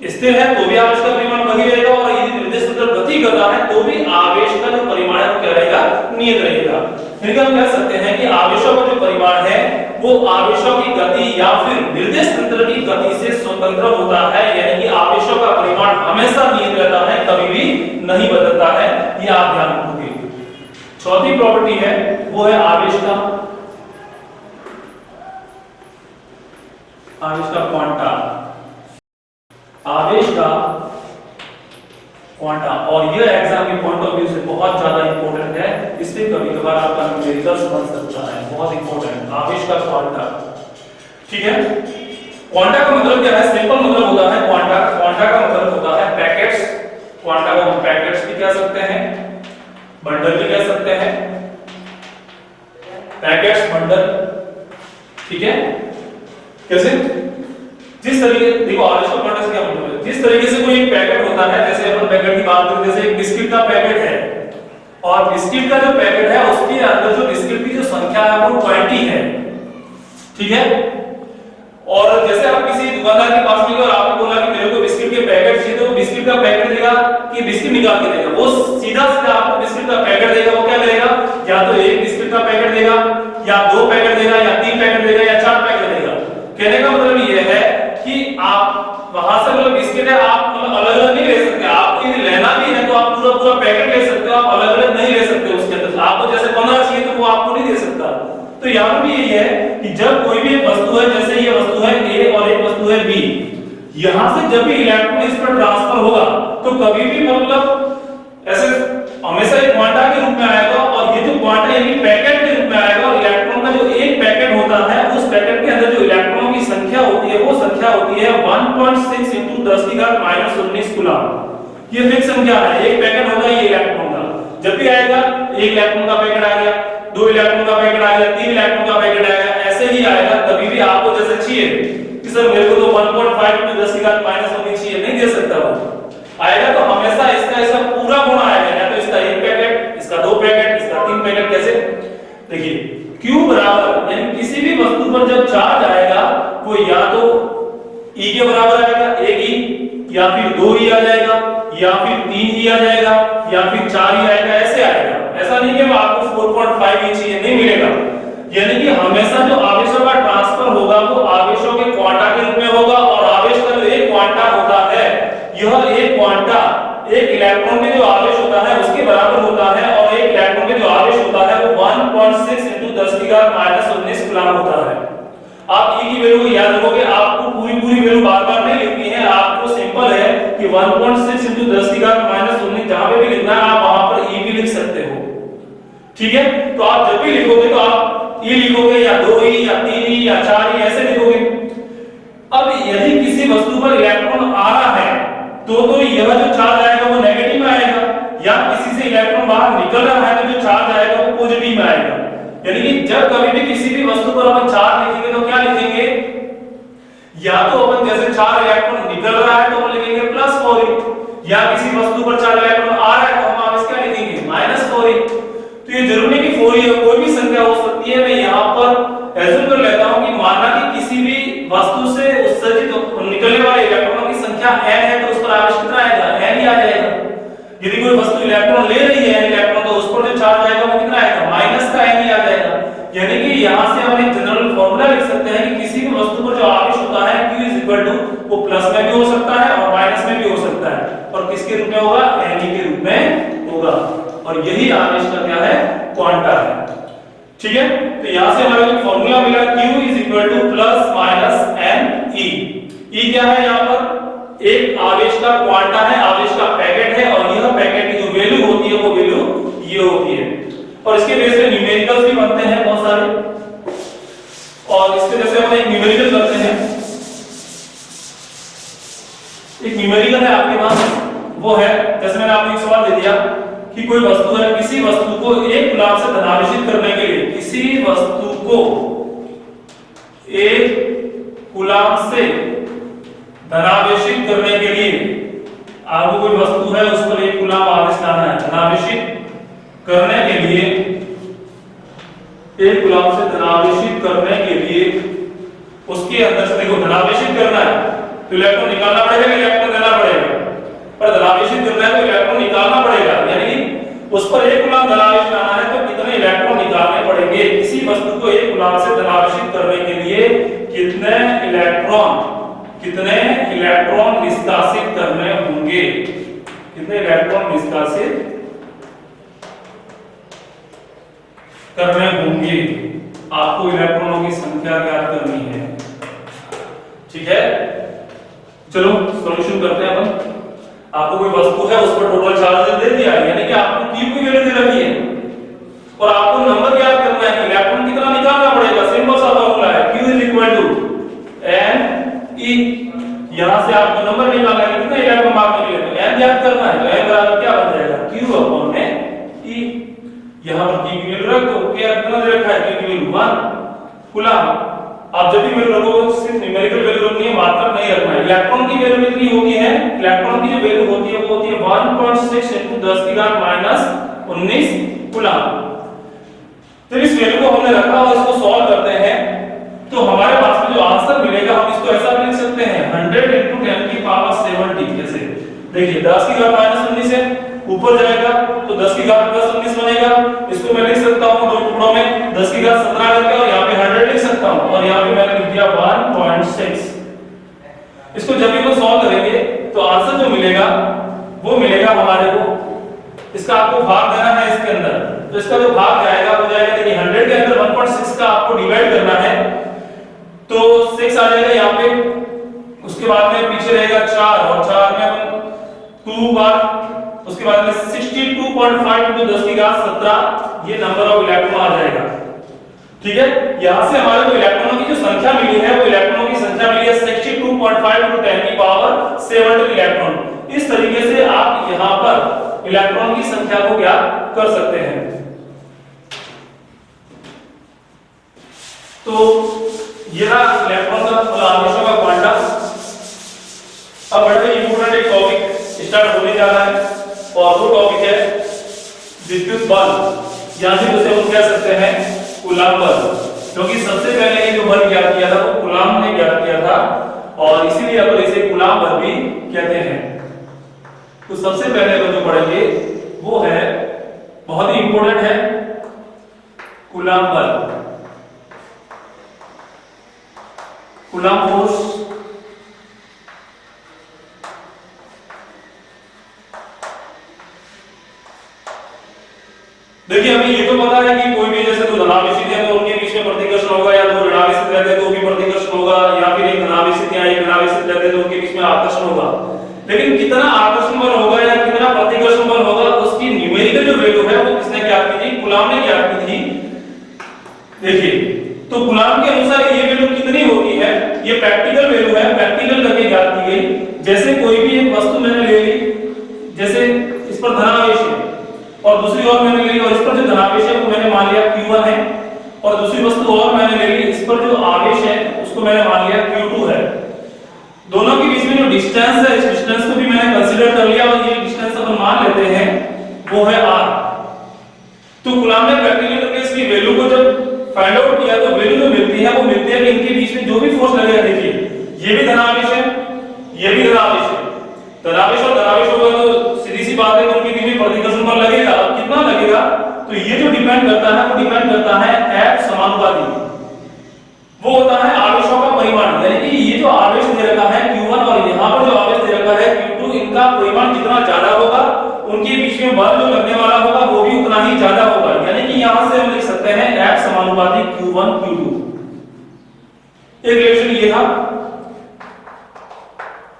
स्थिर है तो भी आवेश का परिमाण वही रहेगा, और यदि निर्देश तंत्र गति कर रहा है तो भी आवेश का जो परिमाण है क्या रहेगा, नियत रहेगा। यानी हम कह सकते हैं कि आवेशों का जो परिमाण है वो आवेशों की गति या फिर निर्देश तंत्र की गति से स्वतंत्र होता है, यानी कि आवेशों का परिमाण हमेशा नियत रहता है, कभी भी नहीं बदलता है, ये आप ध्यान रखोगे। चौथी प्रॉपर्टी है वो है आवेश का क्वांटा। आवेश का क्वांटा, और यह एग्जाम के पॉइंट ऑफ व्यू से बहुत ज्यादा इंपॉर्टेंट है, इससे कभी-कभार आपका न्यूमेरिकल्स बन सकता है, बहुत इंपॉर्टेंट आवेश का क्वांटा। ठीक है, क्वांटा का मतलब क्या है, सिंपल मतलब होता है क्वांटा का मतलब होता है पैकेट्स। क्वांटा को हम पैकेट्स भी कह सकते हैं, बंडल भी कह सकते हैं, पैकेट्स बंडल। ठीक है, कैसे? जिस तरीके, देखो आवेश का क्वांटा से क्या मतलब है, जिस तरीके से कोई एक पैकेट होता है, जैसे अपन पैकेट की बात करें, जैसे एक बिस्किट का पैकेट है, और बिस्किट का जो पैकेट है उसके अंदर जो बिस्किट की जो संख्या है वो 20 है। ठीक है, और जैसे आप किसी दुकानदार के पास में गए और आपने बोला कि मेरे को बिस्किट के पैकेट चाहिए, तो वो बिस्किट का पैकेट देगा कि बिस्किट निकाल के देगा, वो सीधा आपको बिस्किट का पैकेट देगा। वो क्या देगा, या तो एक बिस्किट का पैकेट देगा, या 2 पैकेट देगा, या 3 पैकेट देगा, या 4 पैकेट देगा। कहने का मतलब ये है कि आप वहां से मतलब बिस्किट है, आप मतलब अलग-अलग नहीं ले सकते। आपको यदि लेना भी है तो आप पूरा पैकेट ले सकते हो, आप अलग-अलग नहीं ले सकते उसके अंदर। आपको जैसे 15 चाहिए तो वो आपको नहीं दे सकता। तो यहाँ भी यही है कि जब कोई भी एक वस्तु है, जैसे ये वस्तु है A और एक वस्तु है B, यहाँ से जब भी इलेक्ट्रॉन इस पर ट्रांसफर होगा तो कभी भी मतलब ऐसे हमेशा एक क्वांटा के रूप में आएगा, और ये जो क्वांटा यानी पैकेट के रूप में आएगा, और इलेक्ट्रॉन का जो एक पैकेट होता है उस पैकेट के अंदर जो इलेक्ट्रॉनों की संख्या होती है वो संख्या होती है 1.6 × 10⁻⁻19 कूलम। ये फिक्स संख्या है, एक पैकेट होगा ये इलेक्ट्रॉन का। जब भी आएगा, एक इलेक्ट्रॉन का पैकेट आ गया, 2 इलेक्ट्रॉन का पैकेट आ गया, 3 इलेक्ट्रॉन का पैकेट आएगा, ऐसे ही आएगा। कभी भी आपको जैसे चाहिए कि सर मेरे को तो 1.5 × 10⁻⁻19 चाहिए, नहीं दे सकता वो आएगा, तो हमेशा इसका पूरा गुणा आएगा, या तो इसका एक पैकेट, इसका 2 पैकेट, इसका 3 पैकेट। कैसे? देखिए Q बराबर, यानी किसी भी वस्तु पर जब चार्ज आएगा वो या तो E के बराबर आएगा, 1 E, या फिर 2 E आ जाएगा, या फिर 3 E आ जाएगा, या फिर 4 E आएगा, ऐसे आएगा। ऐसा नहीं कि आपको 4.5 E चाहिए, नहीं मिलेगा। यानी कि हमेशा जो आवेशों का ट्रांसफर होगा वो आवेशों के क्वांटा के रूप में होगा, और आवेश का जो एक क्वांटा होता है, यह एक क्वांटा एक इलेक्ट्रॉन के जो आवेश होता है उसके बराबर होता है, और एक इलेक्ट्रॉन के जो आवेश होता है वो 1.6 × 10⁻⁻19 कूलम होता है। आप E की वैल्यू याद रखोगे, आपको पूरी वैल्यू बार-बार नहीं लिखनी है, आपको सिंपल है कि 1.6 × 10⁻⁻19 जहां पे भी लिखना है आप वहां पर E भी लिख सकते हो। ठीक है, तो आप जब भी लिखोगे तो आप E लिखोगे, या 2E, या 3E, या 4E, ऐसे लिखोगे। अब यदि किसी वस्तु पर इलेक्ट्रॉन आ रहा है तो यह जो चार्ज आएगा वो नेगेटिव में आएगा, या किसी से इलेक्ट्रॉन बाहर निकल रहा है तो जो चार्ज आएगा वो पॉजिटिव में आएगा। यानी कि जब कभी भी किसी भी वस्तु पर अपन चार्ज लिखेंगे तो क्या लिखेंगे, या तो अपन जैसे 4 इलेक्ट्रॉन निकल रहा है तो अपन लिखेंगे +4E, या किसी वस्तु पर ही आ जाएगा। यदि कोई वस्तु इलेक्ट्रॉन ले रही है इलेक्ट्रॉन, तो उस पर जो चार्ज आएगा वो कितना आएगा, माइनस का n ही आ जाएगा। यानी कि यहां से हम एक जनरल फार्मूला लिख सकते हैं कि किसी भी वस्तु पर जो आवेश होता है Q इज इक्वल टू, वो प्लस में भी हो सकता है और माइनस में भी हो सकता है, और किसके रूप में होगा, n के रूप में होगा। और यही आवेश का क्या है, क्वांटा है। ठीक है, तो यहां से हमारे को फार्मूला मिला Q is equal two plus minus n E। E क्या है, यहां पर एक आवेश का क्वांटा है, आवेश का पैकेट है, और यह पैकेट की जो वैल्यू होती है वो वैल्यू ये होती है। और इसके बेस पे न्यूमेरिकल्स भी बनते हैं बहुत सारे, और इसके जैसे हम एक न्यूमेरिकल करते हैं, एक न्यूमेरिकल है आपके पास, वो है जैसे मैंने आपको एक सवाल दे दिया कि कोई वस्तु है, किसी वस्तु को 1 कूलम से धनावेशित करने के लिए, किसी वस्तु को 1 कूलम से धनावेशित करने के लिए, आपको कोई वस्तु है उस पर 1 कूलम आवेश लाना है, धनावेशित करने के लिए 1 कूलम से धनावेशित करने के लिए उसके अंदर से, देखो धनावेशित करना है तो इलेक्ट्रॉन निकालना पड़ेगा, इलेक्ट्रॉन देना पड़ेगा, पर धनावेशित करना है तो इलेक्ट्रॉन निकालना पड़ेगा। यानी उस पर 1 कूलम धनावेश लाना है तो कितने इलेक्ट्रॉन निकालने पड़ेंगे, किसी वस्तु को 1 कूलम से धनावेशित करने के लिए कितने इलेक्ट्रॉन निष्कासित करने होंगे, कितने इलेक्ट्रॉन निष्कासित करने होंगे, आपको इलेक्ट्रॉनों की संख्या ज्ञात करनी है। ठीक है, चलो सॉल्यूशन करते हैं अपन। आपको कोई वस्तु है उस पर टोटल चार्ज दे दिया है, यानी कि आपको Q की वैल्यू दे रखी है, और आपको नंबर ज्ञात करना है कि इलेक्ट्रॉन कितना निकालना पड़ेगा। सिंपल सा फॉर्मूला है, Q is equal to n E। यहां से आपको नंबर निकालना है, कितने इलेक्ट्रॉन बाहर निकले, तो n ज्ञात करना है, तो n बराबर क्या बन जाएगा, Q अपॉन E। यहां पर Q की वैल्यू रख दो, क्या कितना दे रखा है, Q की वैल्यू 1 कूलम। आप जब भी वैल्यू रखोगे सिर्फ न्यूमेरिकल वैल्यू रखनी है, मात्रक नहीं रखना है। इलेक्ट्रॉन की वैल्यू कितनी होती है, इलेक्ट्रॉन की जो वैल्यू होती है वो होती है 1.6 × 10⁻⁻19 कूलम। तो इस वैल्यू को हमने रखा और इसको सॉल्व करते हैं, तो हमारे पास में जो आंसर मिलेगा हम इसको ऐसा भी लिख सकते हैं 100 × 10⁻70। कैसे, देखिए 10⁻−19 है, ऊपर जाएगा तो 10⁻+19 बनेगा। इसको मैं लिख सकता हूं दो टुकड़ों में 10⁻17 करके, और यहाँ पे 100 लिख सकता हूं, और यहाँ पे मैंने लिख दिया 1.6। इसको जब भी हम सॉल्व करेंगे तो आंसर जो मिलेगा वो मिलेगा हमारे को, इसका आपको भाग देना है इसके अंदर, तो इसका जो भाग जाएगा वो जाएगा, देखिए 100 के अंदर 1.6 का आपको डिवाइड करना है, तो 6 आ जाएगा यहाँ पे, उसके बाद में पीछे रहेगा 4, और 4 में 2 बार, उसके बाद में 62.5 × 10⁻17 ये नंबर ऑफ इलेक्ट्रॉन आ जाएगा। ठीक है, यहां से हमारे को इलेक्ट्रॉनों की जो संख्या मिली है वो इलेक्ट्रॉनों की संख्या मिली है 62.5 × 10⁻7 इलेक्ट्रॉन। इस तरीके से आप यहां पर इलेक्ट्रॉन की संख्या को ज्ञात कर सकते हैं। तो यह इलेक्ट्रॉन का आवेशों का क्वांटा। अब बड़े इंपॉर्टेंट एक टॉपिक स्टार्ट होने जा रहा है, और वो टॉपिक है विद्युत बल, या फिर उसे हम कह सकते हैं कूलम बल, क्योंकि सबसे पहले ये जो बल ज्ञात किया था वो कूलम ने ज्ञात किया था, और इसीलिए अपन इसे कूलम बल भी कहते हैं। तो सबसे पहले अपन जो पढ़ेंगे वो है, बहुत ही इंपॉर्टेंट है, कूलम बल, कूलम फोर्स। देखिए हमें ये तो पता है कि कोई भी जैसे दो धनावेशित है तो उनके बीच में प्रतिकर्षण होगा, या दो ऋणावेशित रहते हैं तो भी प्रतिकर्षण होगा, या फिर एक धनावेशित या एक ऋणावेशित रहते हैं तो उनके बीच में आकर्षण होगा। लेकिन कितना आकर्षण बल होगा या कितना प्रतिकर्षण बल होगा, उसकी न्यूमेरिकल जो वैल्यू है वो किसने ज्ञात की थी, कूलम ने ज्ञात की थी। देखिए तो कूलम के अनुसार ये वैल्यू कितनी होती है, ये प्रैक्टिकल वैल्यू है, प्रैक्टिकल करके ज्ञात की गई। जैसे कोई भी एक वस्तु मैंने ले ली, जैसे इस पर धनावेश है और दूसरी ओर मैंने ले ली, और इस पर जो धनावेश है वो मैंने मान लिया Q1 है, और दूसरी वस्तु और मैंने ले ली, इस पर जो आवेश है उसको मैंने मान लिया Q2 है। दोनों के बीच में जो डिस्टेंस है, इस डिस्टेंस को भी मैंने कंसीडर कर लिया, और प्रतिकर्षण बल लगेगा, कितना लगेगा, तो ये जो डिपेंड करता है वो डिपेंड करता है F समानुपाती, वो होता है आवेशों का परिमाण, यानी कि ये जो आवेश दे रखा है Q1 और यहाँ पर जो आवेश दे रखा है Q2, इनका परिमाण जितना ज्यादा होगा उनके बीच में बल जो लगने वाला होगा वो भी उतना ही ज्यादा होगा, यानी कि यहाँ से हम लिख सकते हैं F समानुपाती Q1 Q2। एक रिलेशन ये था।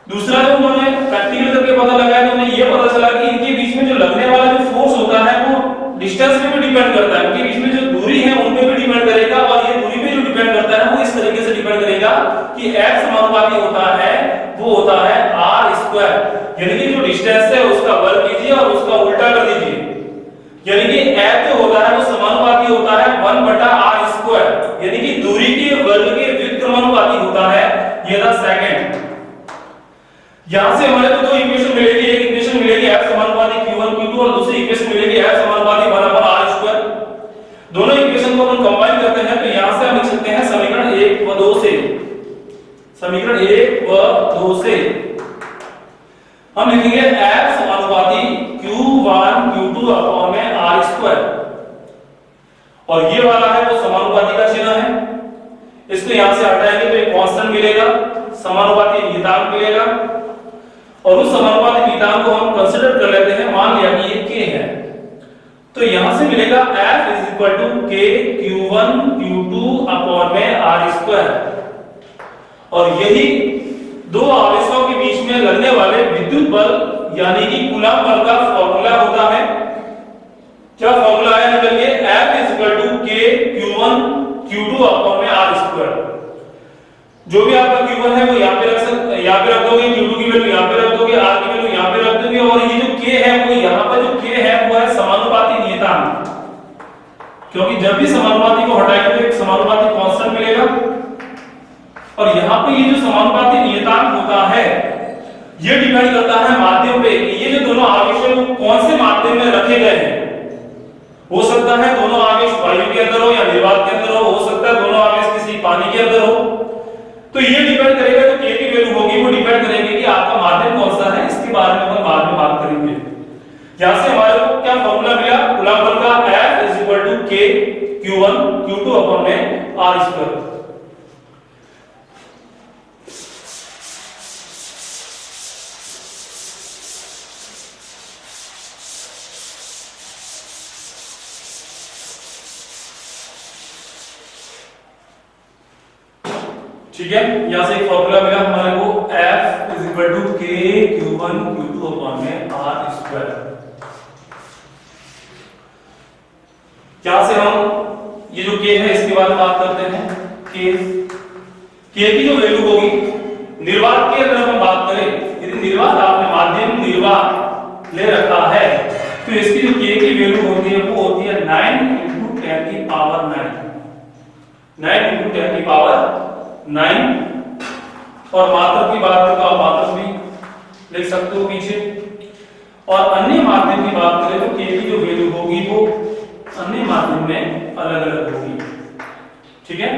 दूसरा जो उन्होंने प्रैक्टिकल करके पता लगाया तो उन्हें ये पता चला कि इनके बीच में जो लगने वाला जो फोर्स होता है वो डिस्टेंस पे भी डिपेंड करता है, इनके बीच में जो दूरी है उन पे भी डिपेंड करेगा, और ये दूरी पे जो डिपेंड करता है वो इस तरीके से डिपेंड करेगा कि F समानुपाती होता है वो होता है r², यानी कि जो डिस्टेंस है उसका वर्ग कीजिए और उसका उल्टा कर दीजिए, यानी कि F जो होता है वो समानुपाती होता है 1/r², यानी कि दूरी के वर्ग के व्युत्क्रमानुपाती होता है। ये था सेकंड। यहां से हमारे को दो इक्वेशन मिलेगी, एक इक्वेशन मिलेगी F समानुपाती Q1 Q2 और दूसरी इक्वेशन मिलेगी F समानुपाती 1/r²। दोनों इक्वेशन को हम कंबाइन करते हैं तो यहां से हम लिख सकते हैं समीकरण 1 व 2 से, समीकरण 1 व 2 से हम लिखेंगे F समानुपाती Q1 Q2 अपॉन में r², और ये वाला है वो समानुपाती का चिन्ह है, इसको यहां से हटाएंगे तो एक कांस्टेंट मिलेगा, समानुपाती नियतांक मिलेगा, और उस समानुपाती नियतांक को हम कंसीडर कर लेते हैं, मान लिया कि ये k है, तो यहां से मिलेगा F k Q1 Q2 upon में r², और यही दो आवेशों के बीच में लगने वाले विद्युत बल यानी कि कूलम्ब बल का फॉर्मूला होता है। क्या फॉर्मूला आया निकल के F k Q1 Q2 upon में r²। जो भी आपका Q1 है वो यहाँ पे रख दोगे, Q2 की वैल्यू यहाँ पे रख दोगे, R की वैल्यू यहाँ पे रख दोगे, और ये जो K है वो यहाँ पर जो K है वो है समानुपाती नियतांक, क्योंकि जब भी समानुपाती को हटाएंगे तो एक समानुपाती कांस्टेंट मिलेगा, और यहाँ पे ये जो समानुपाती नियतांक होता है ये डिपेंड करता है माध्यम पे कि ये जो दोनों आवेश है वो कौन से माध्यम में रखे गए हैं। हो सकता है दोनों आवेश वायु के अंदर हो या निर्वात के अंदर हो सकता है दोनों आवेश किसी पानी के अंदर हो, तो ये डिपेंड करेगा जो K की वैल्यू होगी वो डिपेंड करेगी कि आपका माध्यम कौन सा है, इसके बारे में हम बाद में बात करेंगे। यहां से हमारे को क्या फॉर्मूला मिला कूलम्ब बल का F k Q1 Q2 upon में r²। ठीक है, यहां से एक फॉर्मूला मिला हमारे को F k Q1 Q2 upon में r²। यहां से हम ये जो k है इसके बारे में बात करते हैं। k की जो वैल्यू होगी निर्वात के अगर हम बात करें, यदि निर्वात आपने माध्यम निर्वात ले रखा है तो इसकी जो k की वैल्यू होती है वो होती है 9 × 10 की पावर 9, 9 × 10 की पावर 9। और मात्रक की बात करें तो आप मात्रक भी लिख सकते हो पीछे, और अन्य माध्यम की बात करें तो k की जो वैल्यू होगी वो अन्य माध्यम में अलग अलग होगी। ठीक है,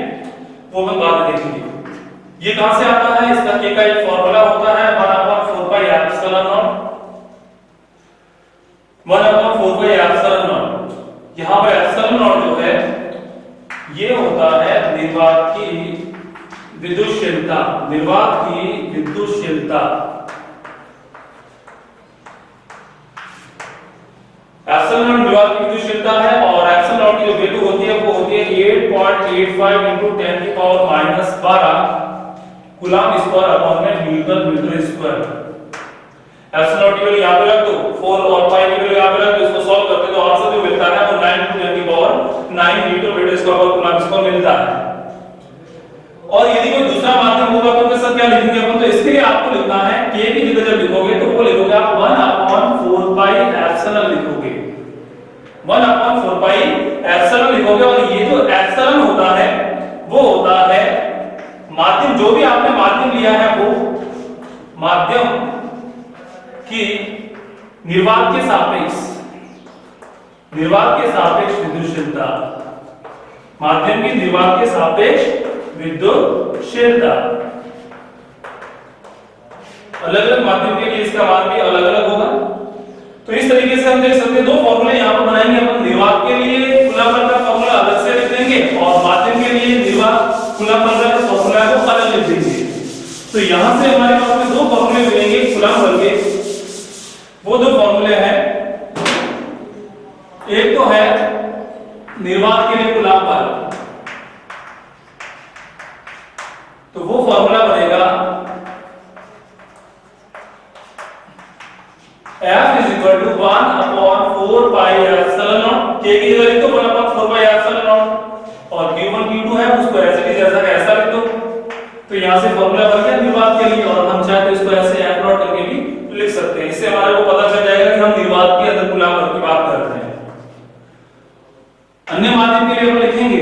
वो हम बाद में देखेंगे। ये कहां से आता है, इसका k का एक फॉर्मूला होता है 1/4 pi epsilon not, 1/4 pi epsilon not. यहां पर एप्सिलॉन नॉट जो है ये होता है निर्वात की विद्युतशीलता, निर्वात की विद्युतशीलता। एप्सिलॉन नॉट निर्वात की विद्युतशीलता है, और एप्सिलॉन नॉट की जो वैल्यू होती है वो होती है 8.85 × 10 की पावर -12 कूलम्ब स्क्वायर अपॉन में न्यूटन स्क्वायर। एप्सिलॉन नॉट की वैल्यू यहां पे रख दो, 4 और 5 की वैल्यू यहां पे रख दो, इसको सॉल्व करते तो आंसर जो मिलता है वो 9 × 10 की पावर 9 न्यूटन स्क्वायर पर कूलम्ब स्क्वायर मिलता है। और यदि कोई दूसरा माध्यम होगा तो कैसा क्या लिखेंगे अपन, तो इसके लिए आपको लिखना है k की जगह जब लिखोगे तो वो लिखोगे आप 1/4 पाई एप्सिलॉन लिखोगे, 1/4 पाई एप्सिलॉन लिखोगे। और ये जो एप्सिलॉन होता है वो होता है माध्यम, जो भी आपने माध्यम लिया है वो माध्यम की निर्वात के सापेक्ष, निर्वात के सापेक्ष विद्युतशीलता, माध्यम की निर्वात के सापेक्ष विद्युतशीलता। अलग अलग माध्यम के लिए इसका मान भी अलग अलग होगा। तो इस तरीके से हम देख सकते हैं दो फॉर्मूले यहाँ पर बनाएंगे अपन। निर्वात के लिए खुला बल का फॉर्मूला अलग से लिख देंगे और माध्यम के लिए निर्वात खुला बल का फॉर्मूला को अलग लिख देंगे। तो यहाँ से हमारे पास में दो फॉर्मूले मिलेंगे खुला बल के। वो दो फॉर्मूले हैं, एक तो है निर्वात के लिए खुला बल, तो वो फॉर्मूला बनेगा F is equal to 1 upon 4 pi epsilon naught। K की जगह लिख दो 1 upon 4 pi epsilon naught और Q1 Q2 है उसको ऐसे भी जैसा का ऐसा लिख दो। तो यहाँ से फॉर्मूला बन गया निर्वात के लिए और हम चाहे तो इसको ऐसे F नॉट करके भी लिख सकते हैं। इससे हमारे को पता चल जाएगा कि हम निर्वात के अंदर खुला बल की बात कर रहे हैं। अन्य माध्यम के लिए हम लिखेंगे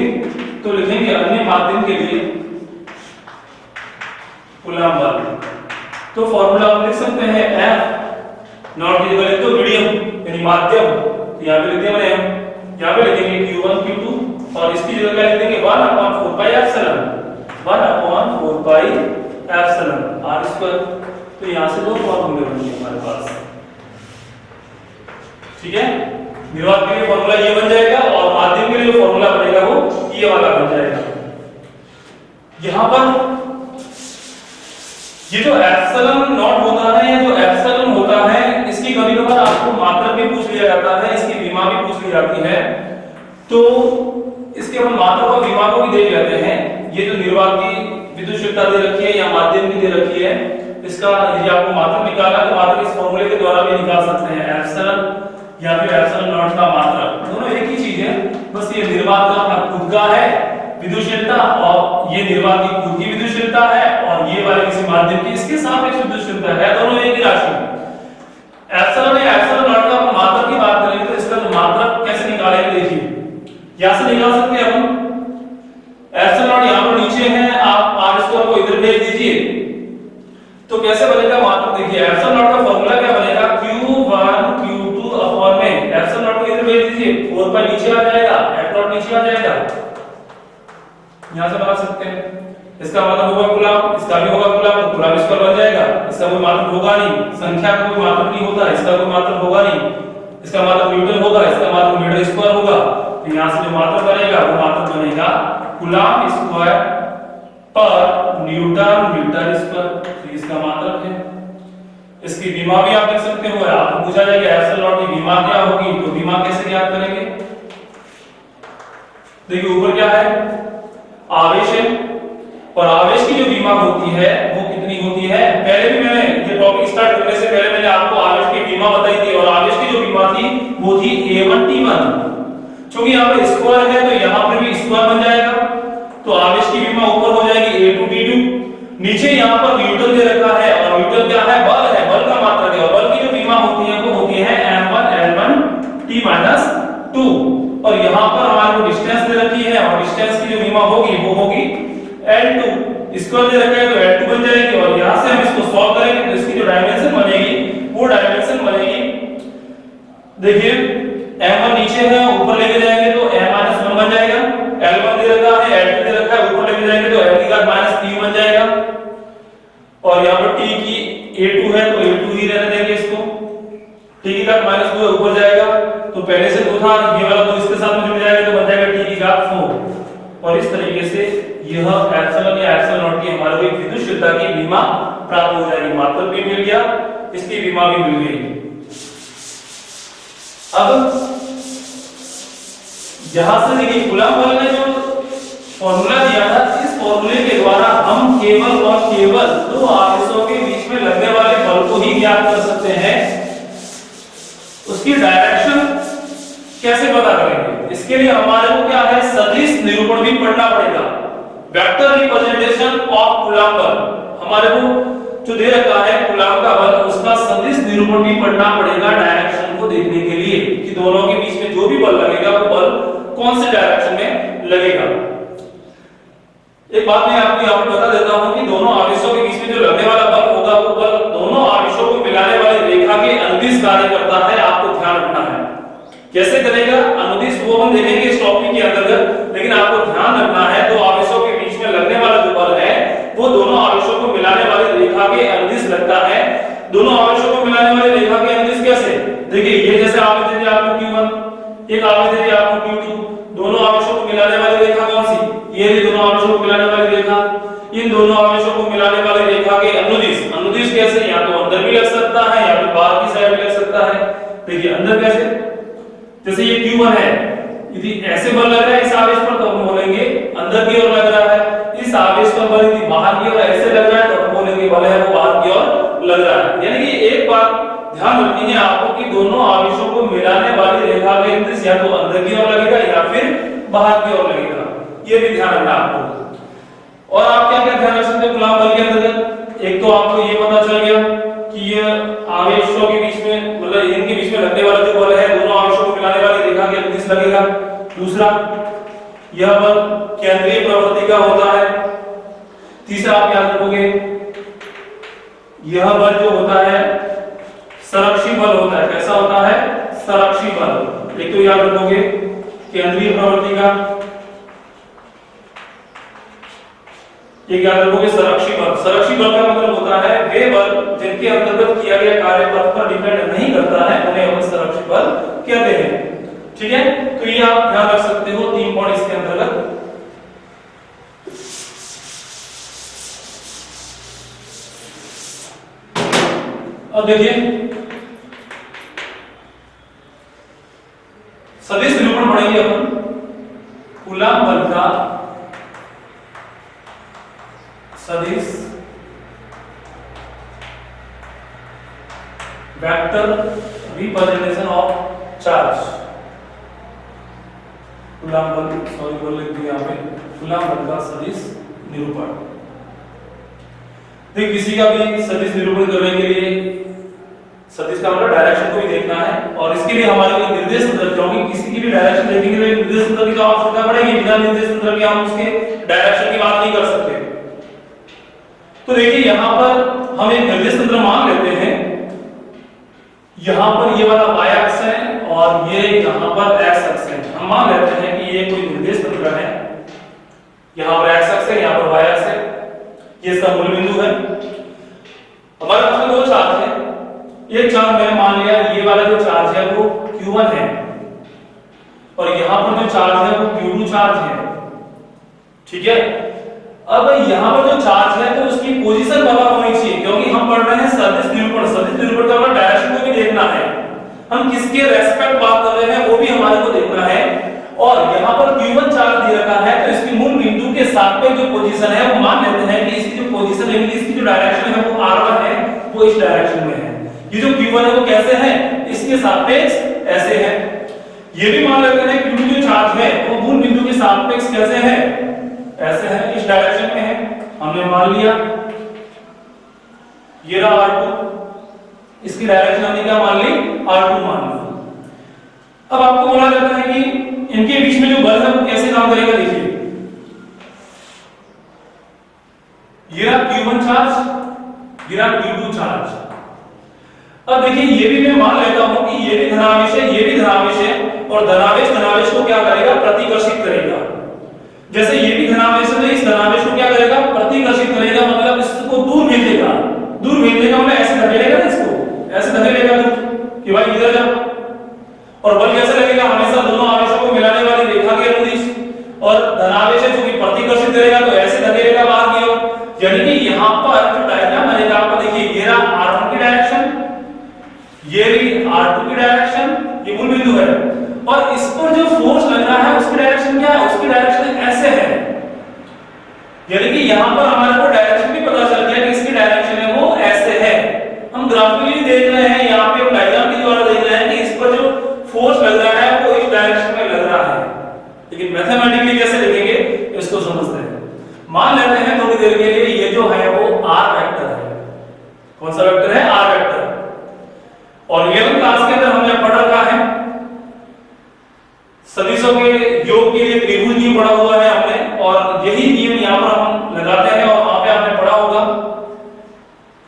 तो लिखेंगे अन्य माध्यम के लिए खुला बल। तो फॉर्मूला हम लिख सकते हैं F नॉट की जगह लिख दो मीडियम यानी माध्यम, तो यहाँ पे लिख दिया मैंने हम, यहाँ पे लिखेंगे Q1 Q2 और इसकी जगह क्या लिख देंगे 1 upon 4 pi epsilon, 1 upon 4 pi epsilon r square. तो यहाँ से दो फॉर्मूले बनेंगे हमारे पास, ठीक है। निर्वात के लिए फॉर्मूला ये बन जाएगा और माध्यम के लिए जो फॉर्मूला बनेगा वो ये वाला बन जाएगा। यहाँ पर ये जो एप्सिलॉन नॉट होता है या जो एप्सिलॉन होता है इसकी कभी-कभार आपको मात्रक भी पूछ लिया जाता है, इसकी विमा भी पूछ ली जाती है। तो इसके हम मात्रक और विमा को भी देख लेते हैं। ये जो निर्वात की विद्युतशीलता दे रखी है या माध्यम की दे रखी है, इसका यदि आपको मात्रक निकालना है तो मात्रक इस फॉर्मूले के द्वारा भी निकाल सकते हैं। एप्सिलॉन या फिर एप्सिलॉन नॉट का मात्रक दोनों एक ही चीज है, बस ये निर्वात का अपना खुद का है विद्युतशीलता और ये निर्वात की खुद की विद्युतशीलता है और ये वाले किसी माध्यम की इसके सापेक्ष विद्युतशीलता है, दोनों एक ही राशि। एप्सिलॉन या एप्सिलॉन नॉट का हम मात्रक की बात करेंगे तो इसका मात्रक कैसे निकालेंगे देखिए। यहां से निकाल सकते हैं हम एप्सिलॉन नॉट यहां पर नीचे है, आप r स्क्वायर को इधर भेज दीजिए तो कैसे बनेगा मात्रक देखिए। एप्सिलॉन नॉट का फार्मूला क्या बनेगा Q1 Q2 अपॉन में एप्सिलॉन नॉट को इधर भेज दीजिए, 4 pi नीचे आ जाएगा, f नॉट नीचे आ जाएगा, यहां से बना सकते हैं। इसका मतलब होगा कूलम, इसका भी होगा कूलम, तो कूलम स्क्वायर बन जाएगा। इसका कोई मात्रक होगा नहीं, संख्या का कोई मात्रक नहीं होता, इसका कोई मात्रक होगा नहीं, इसका मात्रक न्यूटन होगा, इसका मात्रक मीटर स्क्वायर होगा। तो यहां से जो मात्रक बनेगा वो मात्रक बनेगा कूलम स्क्वायर पर न्यूटन मीटर स्क्वायर, तो इसका मात्रक है। इसकी विमा भी आप लिख सकते हो, आपको पूछा जाएगा एप्सिलॉन नॉट की विमा क्या होगी, तो विमा कैसे ज्ञात करेंगे। देखिए ऊपर क्या है आवेश है और आवेश की जो विमा होती है वो कितनी होती है। पहले भी मैंने ये टॉपिक स्टार्ट करने से पहले मैंने आपको आवेश की विमा बताई थी और आवेश की जो विमा थी वो थी A1 T1। क्योंकि यहाँ पे स्क्वायर है तो यहाँ पर भी स्क्वायर बन जाएगा, तो आवेश की विमा ऊपर हो जाएगी A2 T2। नीचे यहाँ पर न्यूटन दे रखा है और न्यूटन क्या है बल है, बल का मात्रक है और बल की जो विमा होती है वो होती है M1 L1 T-2 और यहाँ पर हमारे को डिस्टेंस दे रखी है और डिस्टेंस की जो विमा होगी वो होगी L2। स्क्वायर दे रखा है तो L2 बन जाएगी और यहाँ से हम इसको सॉल्व करेंगे तो इसकी जो डायमेंशन बनेगी वो डायमेंशन बनेगी। देखिए M1 नीचे है ऊपर लेके जाएंगे तो M-1 बन जाएगा, L1 दे रखा है L2 दे रखा है ऊपर लेके जाएंगे तो L की घात -3 बन जाएगा और यहाँ पर T की A2 है तो A2 ही रहने देंगे इसको, T की घात -2 ऊपर जाएगा तो पहले से 2 था, ये वाला 2 इसके साथ में जुड़ जाएगा तो बन जाएगा T की घात 4 और इस तरीके से यह एप्सिलॉन या एप्सिलॉन नॉट की हमारे को विद्युतशीलता की विमा प्राप्त हो जाएगी। मात्रक भी मिल गया, इसकी विमा भी मिल गई। अब यहां से देखिए कूलम बल ने जो फॉर्मूला दिया था, इस फॉर्मूले के द्वारा हम केवल और केवल दो आवेशों के बीच में लगने वाले बल को ही ज्ञात कर सकते हैं। उसकी डायरेक्शन कैसे पता करेंगे, इसके लिए हमारे को क्या है सदिश निरूपण भी पढ़ना पड़ेगा। वेक्टर रिप्रेजेंटेशन ऑफ कूलम बल हमारे को जो दे रखा है कूलम का बल, उसका सदिश निरूपण भी पढ़ना पड़ेगा डायरेक्शन को देखने के लिए कि दोनों के बीच में जो भी बल लगेगा वो बल कौन से डायरेक्शन में लगेगा। एक बात मैं आपको यहाँ पर बता देता हूँ कि दोनों आवेशों के बीच में जो लगने वाला बल होगा वो बल दोनों आवेशों को मिलाने वाली रेखा के अनुदिश कार्य करता है, आपको ध्यान रखना है। कैसे करेगा अनुदिश वो हम देखेंगे इस टॉपिक के अंतर्गत, लेकिन आपको ध्यान रखना है दो आवेशों के बीच में लगने वाला जो बल है वो दोनों आवेशों को मिलाने वाली रेखा के अनुदिश लगता है। दोनों आवेशों को मिलाने वाली रेखा के अनुदिश कैसे, देखिए एक आवेश दे दिया आपको Q2, दोनों आवेशों को मिलाने वाली रेखा कौन सी? ये दोनों आवेशों को मिलाने वाली रेखा। इन दोनों आवेशों को मिलाने वाली रेखा के अनुदिश कैसे? या तो अंदर भी लग सकता है या फिर बाहर की साइड भी लग सकता है। देखिए अंदर कैसे, जैसे ये Q1 है, यदि ऐसे बल लग रहा है इस आवेश पर तो हम बोलेंगे अंदर की ओर लग रहा है। इस आवेश पर बल यदि बाहर की ओर ऐसे लग रहा है तो हम बोलेंगे बल है वो बाहर की ओर लग रहा है। यानी कि एक बात ध्यान रखनी है आपको कि दोनों आवेशों को मिलाने वाली रेखा का अनुदिश या तो अंदर की ओर लगेगा या फिर बाहर की ओर लगेगा, ये भी ध्यान रखना आपको। और आप क्या क्या ध्यान रख सकते हो गुलाम बल के अंतर्गत? एक तो आपको ये पता चल गया कि ये आवेशों के बीच में, मतलब इनके बीच में लगने वाला जो बल है दोनों आवेशों को मिलाने वाली रेखा के अनुदिश लगेगा। दूसरा, यह बल केंद्रीय प्रवृत्ति का होता है। तीसरा आप याद रखोगे, यह बल जो होता है संरक्षी बल होता है। कैसा होता है? संरक्षी बल। एक तो याद रखोगे केंद्रीय प्रवृत्ति का, एक याद रखोगे संरक्षी बल। संरक्षी बल का मतलब होता है वे बल जिनके अंतर्गत किया गया कार्य पथ पर डिपेंड नहीं करता है, उन्हें हम संरक्षी बल कहते हैं। ठीक है, तो ये आप ध्यान रख सकते हो 3 पॉइंट इसके अंतर्गत। अब देखिए सदिश निरूपण पढ़ेंगे अपन। कूलॉम बल का सदिश vector representation of charge. Coulomb बल, सॉरी बोल लिख दिया यहाँ पे, कूलॉम बल का सदिश निरूपण। देख किसी का भी सदिश निरूपण करने के लिए सदिश का मतलब डायरेक्शन को भी देखना है और इसके लिए हमारे को निर्देश तंत्र, क्योंकि किसी की भी डायरेक्शन देखने के लिए निर्देश तंत्र की तो आवश्यकता पड़ेगी। बिना निर्देश तंत्र के हम उसके डायरेक्शन की बात नहीं कर सकते। तो देखिए यहां पर हम एक निर्देश तंत्र मान लेते हैं। यहां पर ये वाला y अक्ष है और ये यहां पर x अक्ष है। हम मान लेते हैं कि ये कोई निर्देश तंत्र है। यहां पर x अक्ष है, यहां पर y अक्ष है, ये इसका मूल बिंदु है। हमारे पास में दो चार्ज है। एक चार्ज मैंने मान लिया ये वाला जो चार्ज है वो Q1 है और यहां पर जो चार्ज है वो Q2 चार्ज है। ठीक है, अब यहां पर जो चार्ज है तो उसकी पोजीशन बराबर होनी चाहिए, क्योंकि हम पढ़ रहे हैं सदिश निरूपण। सदिश निरूपण का मतलब डायरेक्शन को भी देखना है, हम किसके रेस्पेक्ट बात कर रहे हैं वो भी हमारे को देखना है। और यहां पर Q1 चार्ज दे रखा है तो इसकी मूल बिंदु के सापेक्ष जो पोजीशन है वो मान लेते हैं कि इसकी जो पोजीशन है, इसकी जो डायरेक्शन है वो r1 है, वो इस डायरेक्शन में है। ये जो Q1 है वो कैसे है? इसके सापेक्ष ऐसे है। ये भी मान लेते हैं Q2 जो चार्ज है वो मूल बिंदु के सापेक्ष कैसे है? ऐसे है, इस डायरेक्शन में है। हमने मान लिया ये रहा r2, इसकी डायरेक्शन हमने क्या मान ली? r2 मान ली। अब आपको बोला जाता है कि इनके बीच में जो बल है वो कैसे काम करेगा। देखिए ये रहा Q1 चार्ज, ये रहा Q2 चार्ज। अब देखिए ये भी मैं मान लेता हूं कि ये भी धनावेश है, ये भी धनावेश है और धनावेश को क्या करेगा? प्रतिकर्षित करेगा। जैसे ये भी धनावेश है तो इस धनावेश को क्या करेगा? प्रतिकर्षित करेगा, मतलब इसको दूर भेजेगा। दूर भेजने का मतलब ऐसे धकेलेगा ना, इसको ऐसे धकेलेगा कि भाई इधर जा। और बल कैसे लगेगा? हमेशा दोनों आवेशों को मिलाने वाली रेखा के अनुदिश। और धनावेश है जो कि प्रतिकर्षित करेगा तो ऐसे धकेलेगा बाहर की ओर। यानी कि यहां पर जो डायग्राम बनेगा आपको, देखिए ये रहा r1 की डायरेक्शन, ये भी r2 की डायरेक्शन, ये मूल बिंदु है और इस पर जो फोर्स लग रहा है उसकी डायरेक्शन क्या है? उसकी डायरेक्शन ऐसे है। यानी कि यहां पर हमारे को डायरेक्शन भी पता चल गया कि इसकी डायरेक्शन है वो ऐसे है। हम ग्राफिकली देख रहे हैं, यहां पे हम डायग्राम के द्वारा देख रहे हैं कि इस पर जो फोर्स लग रहा है वो इस डायरेक्शन में लग रहा है। लेकिन मैथमेटिकली कैसे लिखेंगे इसको समझते हैं। मान लेते हैं थोड़ी देर के लिए ये जो है वो r वेक्टर है। कौन सा वेक्टर है? r vector. और 11th क्लास के अंदर हमने पढ़ रखा है सदिशों के योग के लिए त्रिभुज नियम पढ़ा हुआ है हमने, और यही नियम यहां पर हम लगाते हैं। और वहां पे आपने पढ़ा होगा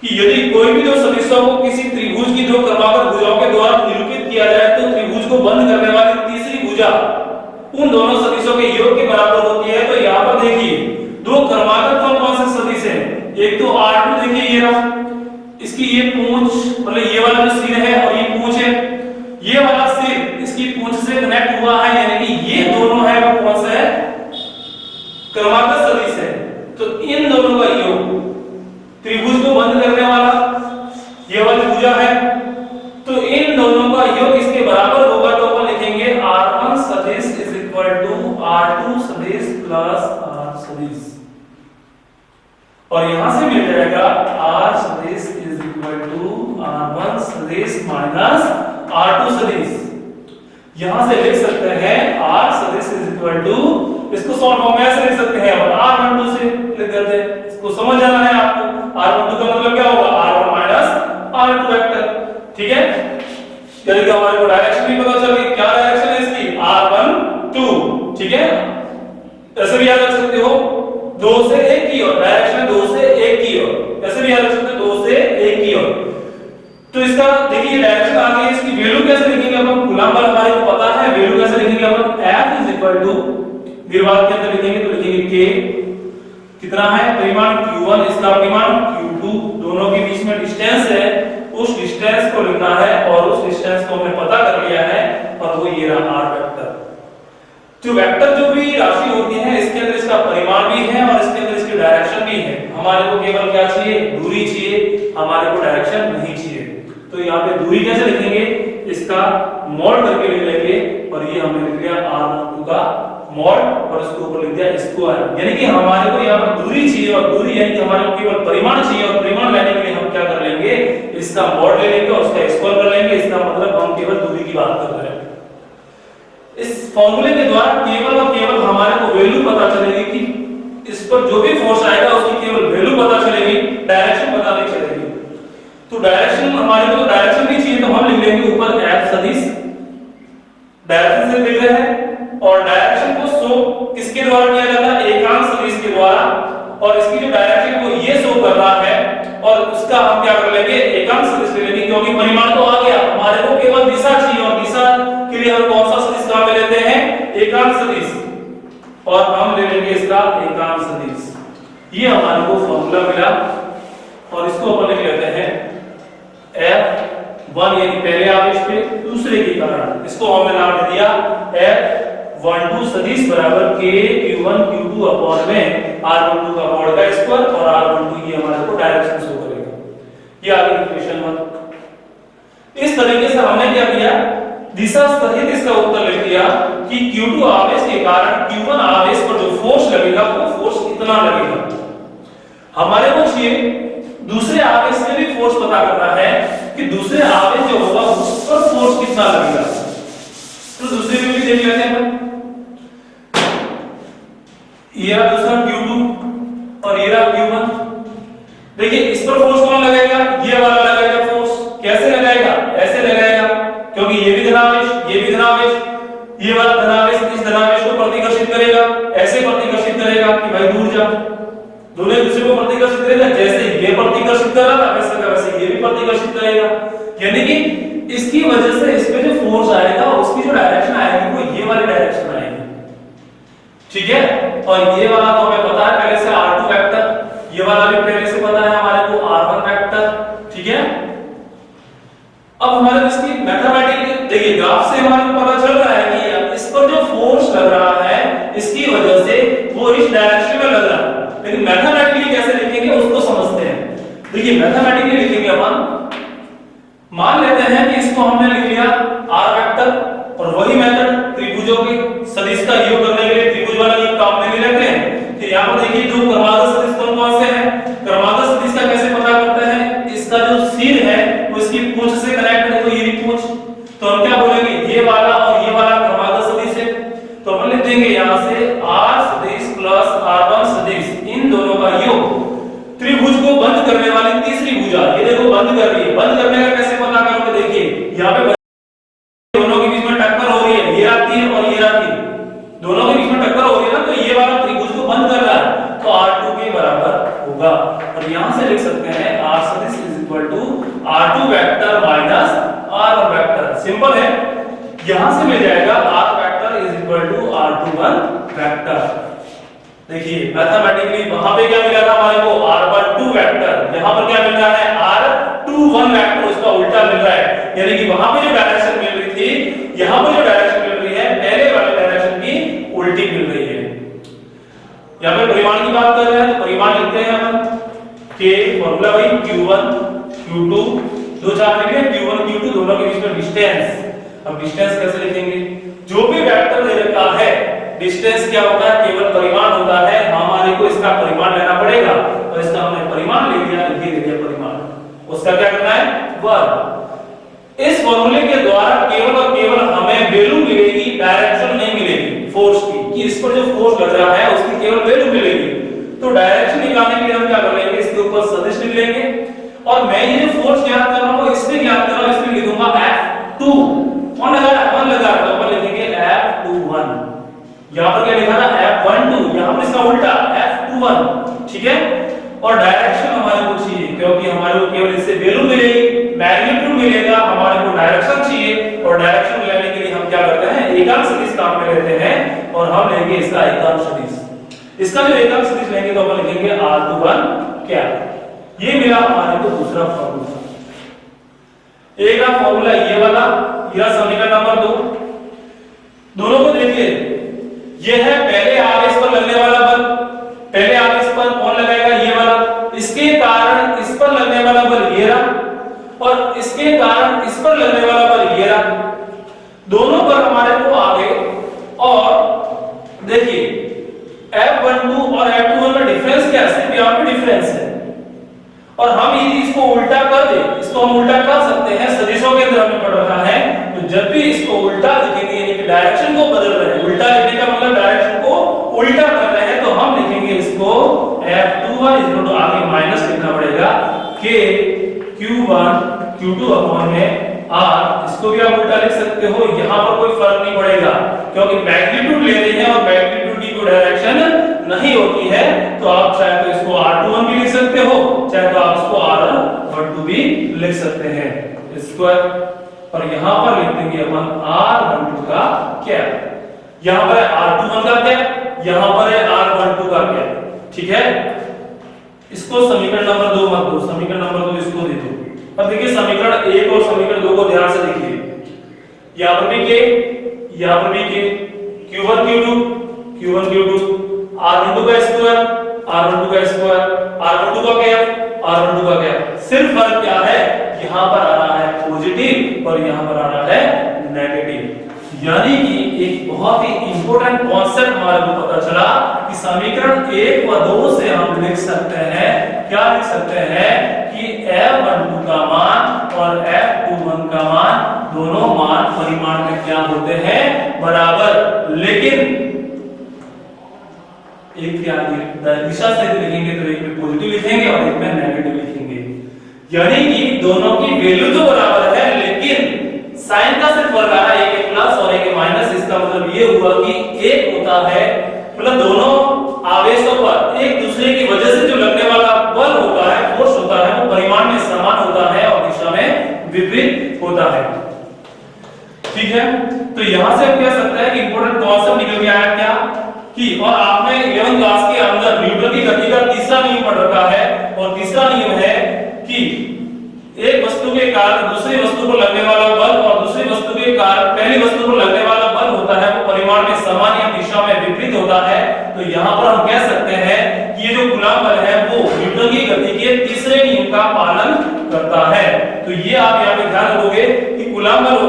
कि यदि कोई भी दो सदिशों को किसी त्रिभुज की दो क्रमागत भुजाओं के द्वारा निरूपित किया जाए तो त्रिभुज को बंद करने वाली तीसरी भुजा उन दोनों सदिशों के योग के बराबर होती है। तो यहां पर देखिए दो क्रमागत कौन से सदिश है? एक तो r2, देखिए ये रहा, इसकी ये पूंछ, मतलब ये वाला जो सिर है और ये पूंछ है, ये वाला सिर इसकी पूंछ से कनेक्ट और यहां से मिल जाएगा r सदिश इज इक्वल टू r1 सदिश माइनस r2 सदिश। यहां से लिख सकते हैं r सदिश इज इक्वल टू, इसको शॉर्ट फॉर्म में ऐसे लिख सकते हैं और r12 से लिख देते हैं। इसको समझ जाना है आपको, r12 का मतलब क्या होगा, r1 माइनस r2 वेक्टर। ठीक है, यानी कि हमारे को डायरेक्शन भी पता चल गई, क्या डायरेक्शन है इसकी, r12। ठीक है, ऐसे भी याद रख सकते हो 2 से 1 की ओर, डायरेक्शन 2 से 1 की ओर, ऐसे भी याद रख सकते हो 2 से 1 की ओर। तो इसका देखिए डायरेक्शन आ गई, इसकी वैल्यू कैसे लिखेंगे अपन, कूलम्ब बल हमारे को पता है, वैल्यू कैसे लिखेंगे अपन, F इज इक्वल टू निर्वात के अंदर लिखेंगे तो लिखेंगे K, कितना है परिमाण Q1, इसका परिमाण Q2, दोनों के बीच में डिस्टेंस है, उस डिस्टेंस को लिखना है और उस डिस्टेंस को हमने पता कर लिया है और वो ये रहा r वेक्टर। जो वेक्टर जो भी राशि होती है इसके अंदर इसका परिमाण भी है और इसके अंदर इसकी डायरेक्शन भी है। हमारे को केवल क्या चाहिए, दूरी चाहिए, हमारे को डायरेक्शन नहीं चाहिए। तो यहाँ पे दूरी कैसे लिखेंगे, इसका मॉड करके लिख लेंगे और ये हमने लिख लिया r12 का मॉड और इसके ऊपर लिख दिया स्क्वायर। यानी कि हमारे को यहाँ पर दूरी चाहिए और दूरी यानी कि हमारे को केवल परिमाण चाहिए और परिमाण लेने के लिए हम क्या कर लेंगे, इसका मॉड ले लेंगे और उसका स्क्वायर कर लेंगे। इसका मतलब हम केवल दूरी की बात कर रहे हैं। इस फॉर्मूले के द्वारा केवल और केवल हमारे को वैल्यू पता चलेगी कि इस पर जो भी फोर्स आएगा उसकी केवल वैल्यू पता चलेगी, डायरेक्शन पता नहीं चलेगी। तो डायरेक्शन हमारे को डायरेक्शन नहीं चाहिए तो हम लिख लेंगे ऊपर F सदिश, डायरेक्शन से लिख रहे हैं और डायरेक्शन को शो किसके द्वारा किया जाता है, एकांक सदिश के द्वारा। और इसकी जो डायरेक्शन को ये शो कर रहा है और उसका हम क्या कर लेंगे, एकांक सदिश ले लेंगे, क्योंकि परिमाण तो आ गया, हमारे को केवल दिशा चाहिए और दिशा के लिए हम कौन सा सदिश काम में लेते हैं, एकांक सदिश, और हम ले लेंगे इसका एकांक सदिश। ये हमारे को फॉर्मूला मिला और इसको अपन लिख लेते हैं F1 यानी पहले आवेश पे दूसरे के कारण, इसको हमने नाम दे दिया F12 सदिश बराबर K Q1 Q2 अपॉन में R12 का मॉड का स्क्वायर और R12 ये हमारे को डायरेक्शन शो करेगा। ये आ गई इक्वेशन 1। इस तरीके से हमने क्या किया, दिशा सहित इसका उत्तर लिख दिया कि Q2 आवेश के कारण Q1 आवेश पर जो फोर्स लगेगा वो फोर्स इतना लगेगा। हमारे को चाहिए दूसरे आवेश से भी फोर्स पता करना है कि दूसरे आवेश जो होगा उस पर फोर्स कितना लगेगा। तो दूसरी भी देख लेते हैं। ये रहा दूसरा Q2 और ये रहा Q1। देखिए इस पर फोर्स कौन लगेगा, ये वाला लगेगा फोर्स। कैसे लगाएगा, ऐसे लगाएगा, क्योंकि ये भी धनावेश ये भी धनावेश, ये वाला धनावेश इस धनावेश को प्रतिकर्षित करेगा, ऐसे प्रतिकर्षित करेगा कि भाई दूर जा, दोनों एक दूसरे को प्रतिकर्षित करेगा। जैसे ये प्रतिकर्षित कर रहा था वैसे का वैसे ये भी प्रतिकर्षित करेगा। यानी कि इसकी वजह से इस पे जो फोर्स आएगा उसकी जो डायरेक्शन आएगी वो ये वाली डायरेक्शन आएगी। ठीक है, और ये वाला तो हमें पता है पहले से R2 वेक्टर, ये वाला भी पहले से पता है हमारे को R1 वेक्टर। ठीक है, अब हमारे इसकी मैथमेटिकली देखिए ग्राफ से हमारे को पता चल रहा है कि इस पर जो फोर्स लग रहा है इसकी वजह से वो इस डायरेक्शन में लग रहा है। लेकिन मैथमेटिकली कैसे लिखेंगे उसको समझते हैं। देखिए मैथमेटिकली लिखेंगे अपन, मान लेते हैं कि इसको हमने लिख लिया R वेक्टर और वही मेथड त्रिभुजों के सदिश का योग करने के लिए त्रिभुज वाला योग काम में लेते हैं। तो यहां पर देखिए जो क्रमागत सदिश कौन कौन से हैं, क्रमागत सदिश का कैसे पता करते हैं, इसका जो सिर है वो इसकी पूंछ से कनेक्ट है, तो ये भी पूंछ, तो हम क्या बोलेंगे ये वाला और ये वाला क्रमागत सदिश है। तो अपन लिख देंगे यहां से R सदिश प्लस R1 सदिश, इन दोनों का योग त्रिभुज को बंद करने वाली तीसरी भुजा, ये देखो बंद कर रही है। बंद करने का कैसे पता करोगे, देखिए यहां पे दोनों के बीच में टक्कर हो रही है, ये आती है और ये आती है, दोनों के बीच में टक्कर हो रही है ना, तो ये वाला त्रिभुज को बंद कर रहा है तो R2 के बराबर होगा। और यहां से लिख सकते हैं R सदिश is equal to R2 vector minus R1 vector. Simple है, यहां से मिल जाएगा R vector is equal to R21 vector. देखिए मैथमेटिकली वहां पे क्या मिला था हमारे को R12 वेक्टर, यहां पर क्या मिल रहा है R21 वेक्टर, उसका उल्टा मिल रहा है। यानी कि वहां पे जो डायरेक्शन मिल रही थी यहां पर जो डायरेक्शन मिल रही है पहले वाले डायरेक्शन की उल्टी मिल रही है। यहां पे परिमाण की बात कर रहे हैं तो परिमाण लिखते हैं हम K फॉर्मूला भाई Q1 Q2 दो चार लिखे, Q1 Q2 दोनों के बीच में डिस्टेंस। अब डिस्टेंस कैसे लिखेंगे, जो भी वेक्टर दे रखा है डिस्टेंस क्या होता है, केवल परिमाण होता है, हमारे को इसका परिमाण लेना पड़ेगा और इसका हमने परिमाण ले लिया, ये ले लिया परिमाण, उसका क्या करना है वर्ग। इस फॉर्मूले के द्वारा केवल और केवल हमें वैल्यू मिलेगी, डायरेक्शन नहीं मिलेगी फोर्स की, कि इस पर जो फोर्स लग रहा है उसकी केवल वैल्यू मिलेगी। तो डायरेक्शन निकालने के लिए हम क्या कर लेंगे, इसके ऊपर सदिश लिख लेंगे और मैं ये जो फोर्स ज्ञात कर रहा हूं वो इसमें ज्ञात कर रहा हूं, इसमें लिखूंगा F2। कौन लगा रहा है, 1 लगा रहा है, ऊपर लिखेंगे F21। यहां पर क्या लिखा था F12, यहां पर इसका उल्टा F21, ठीक है। और डायरेक्शन हमारे को चाहिए क्योंकि हमारे को केवल इससे वैल्यू मिलेगी, मैग्नीट्यूड मिलेगा, हमारे को डायरेक्शन चाहिए। और डायरेक्शन लेने के लिए हम क्या करते हैं, एकांक सदिश काम में लेते हैं और हम लेंगे इसका एकांक सदिश। इसका जो एकांक सदिश लेंगे तो अपन लिखेंगे R21 क्या, ये मिला हमारे को दूसरा फॉर्मूला। ए का फॉर्मूला ये वाला, यह समीकरण नंबर 2। दोनों को देखिए, ये है पहले आवेश पर लगने वाला बल, पहले आवेश पर कौन लगाएगा, ये वाला, इसके कारण इस पर लगने वाला बल ये रहा और इसके कारण इस पर लगने वाला बल ये रहा। दोनों पर हमारे को आगे, और देखिए F12 और F21 में डिफरेंस क्या है, सिर्फ यहां पे डिफरेंस है। और हम यदि इसको उल्टा कर दे, इसको हम उल्टा कर सकते हैं, सदिशों के अंदर हमने पढ़ रखा है, तो जब भी इसको उल्टा लिखेंगे यानी कि डायरेक्शन को बदल रहे हैं, उल्टा लिखने का मतलब डायरेक्शन को उल्टा कर रहे हैं, तो हम लिखेंगे इसको F21 इक्वल टू आगे माइनस लिखना पड़ेगा K Q1 Q2 अपॉन में R। इसको भी आप उल्टा लिख सकते हो, यहां पर कोई फर्क नहीं पड़ेगा क्योंकि मैग्नीट्यूड ले रहे हैं और मैग्नीट्यूड की कोई डायरेक्शन नहीं होती है। तो आप चाहे तो इसको R21 भी लिख सकते हो, चाहे तो आप इसको R12 भी लिख सकते हैं स्क्वायर। और यहां पर लिख देंगे अपन R12 का क्या, यहां पर R21 का क्या, यहां पर है R12 का क्या, ठीक है। इसको समीकरण नंबर 2 मत दो, समीकरण नंबर 2 इसको दे दो। अब देखिए समीकरण 1 और समीकरण 2 को ध्यान से देखिए, यहां पर भी K, यहां पर भी K, Q1 Q2 Q1 Q2, R12 का स्क्वायर R12 का स्क्वायर, R12 का क्या, R12 का क्या। सिर्फ फर्क क्या है, यहां पर आ रहा है पॉजिटिव और यहां पर आ रहा है नेगेटिव। यानी कि एक बहुत ही इंपॉर्टेंट कॉन्सेप्ट हमारे को पता चला कि समीकरण 1 व 2 से हम लिख सकते हैं, क्या लिख सकते हैं कि F12 का मान और F21 का मान, दोनों मान परिमाण में क्या होते हैं, बराबर। लेकिन एक क्या दिशा से लिखेंगे तो एक में पॉजिटिव लिखेंगे और एक में नेगेटिव लिखेंगे, यानी कि दोनों की वैल्यू तो बराबर है लेकिन साइन का सिर्फ फर्क आ रहा है, एक है प्लस और एक है माइनस। इसका मतलब ये हुआ कि एक होता है, मतलब दोनों आवेशों पर एक दूसरे की वजह से जो लगने वाला बल होता है, फोर्स होता है, वो परिमाण में समान होता है और दिशा में विपरीत होता है, ठीक है। तो यहां से हम कह सकते हैं कि इंपॉर्टेंट कॉन्सेप्ट निकल के आया क्या कि, और आपने 11th क्लास के अंदर न्यूटन की गति का तीसरा नियम पढ़ रखा है और तीसरा नियम है कि एक वस्तु के कारण दूसरी वस्तु पर लगने वाला बल और दूसरी वस्तु के कारण पहली वस्तु पर लगने वाला बल होता है, वो परिमाण में समान या दिशा में विपरीत होता है। तो यहाँ पर हम कह सकते हैं कि ये जो कूलम्ब बल है वो न्यूटन की गति के तीसरे नियम का पालन करता है। तो ये आप यहाँ पे ध्यान रखोगे कि कूलम्ब बल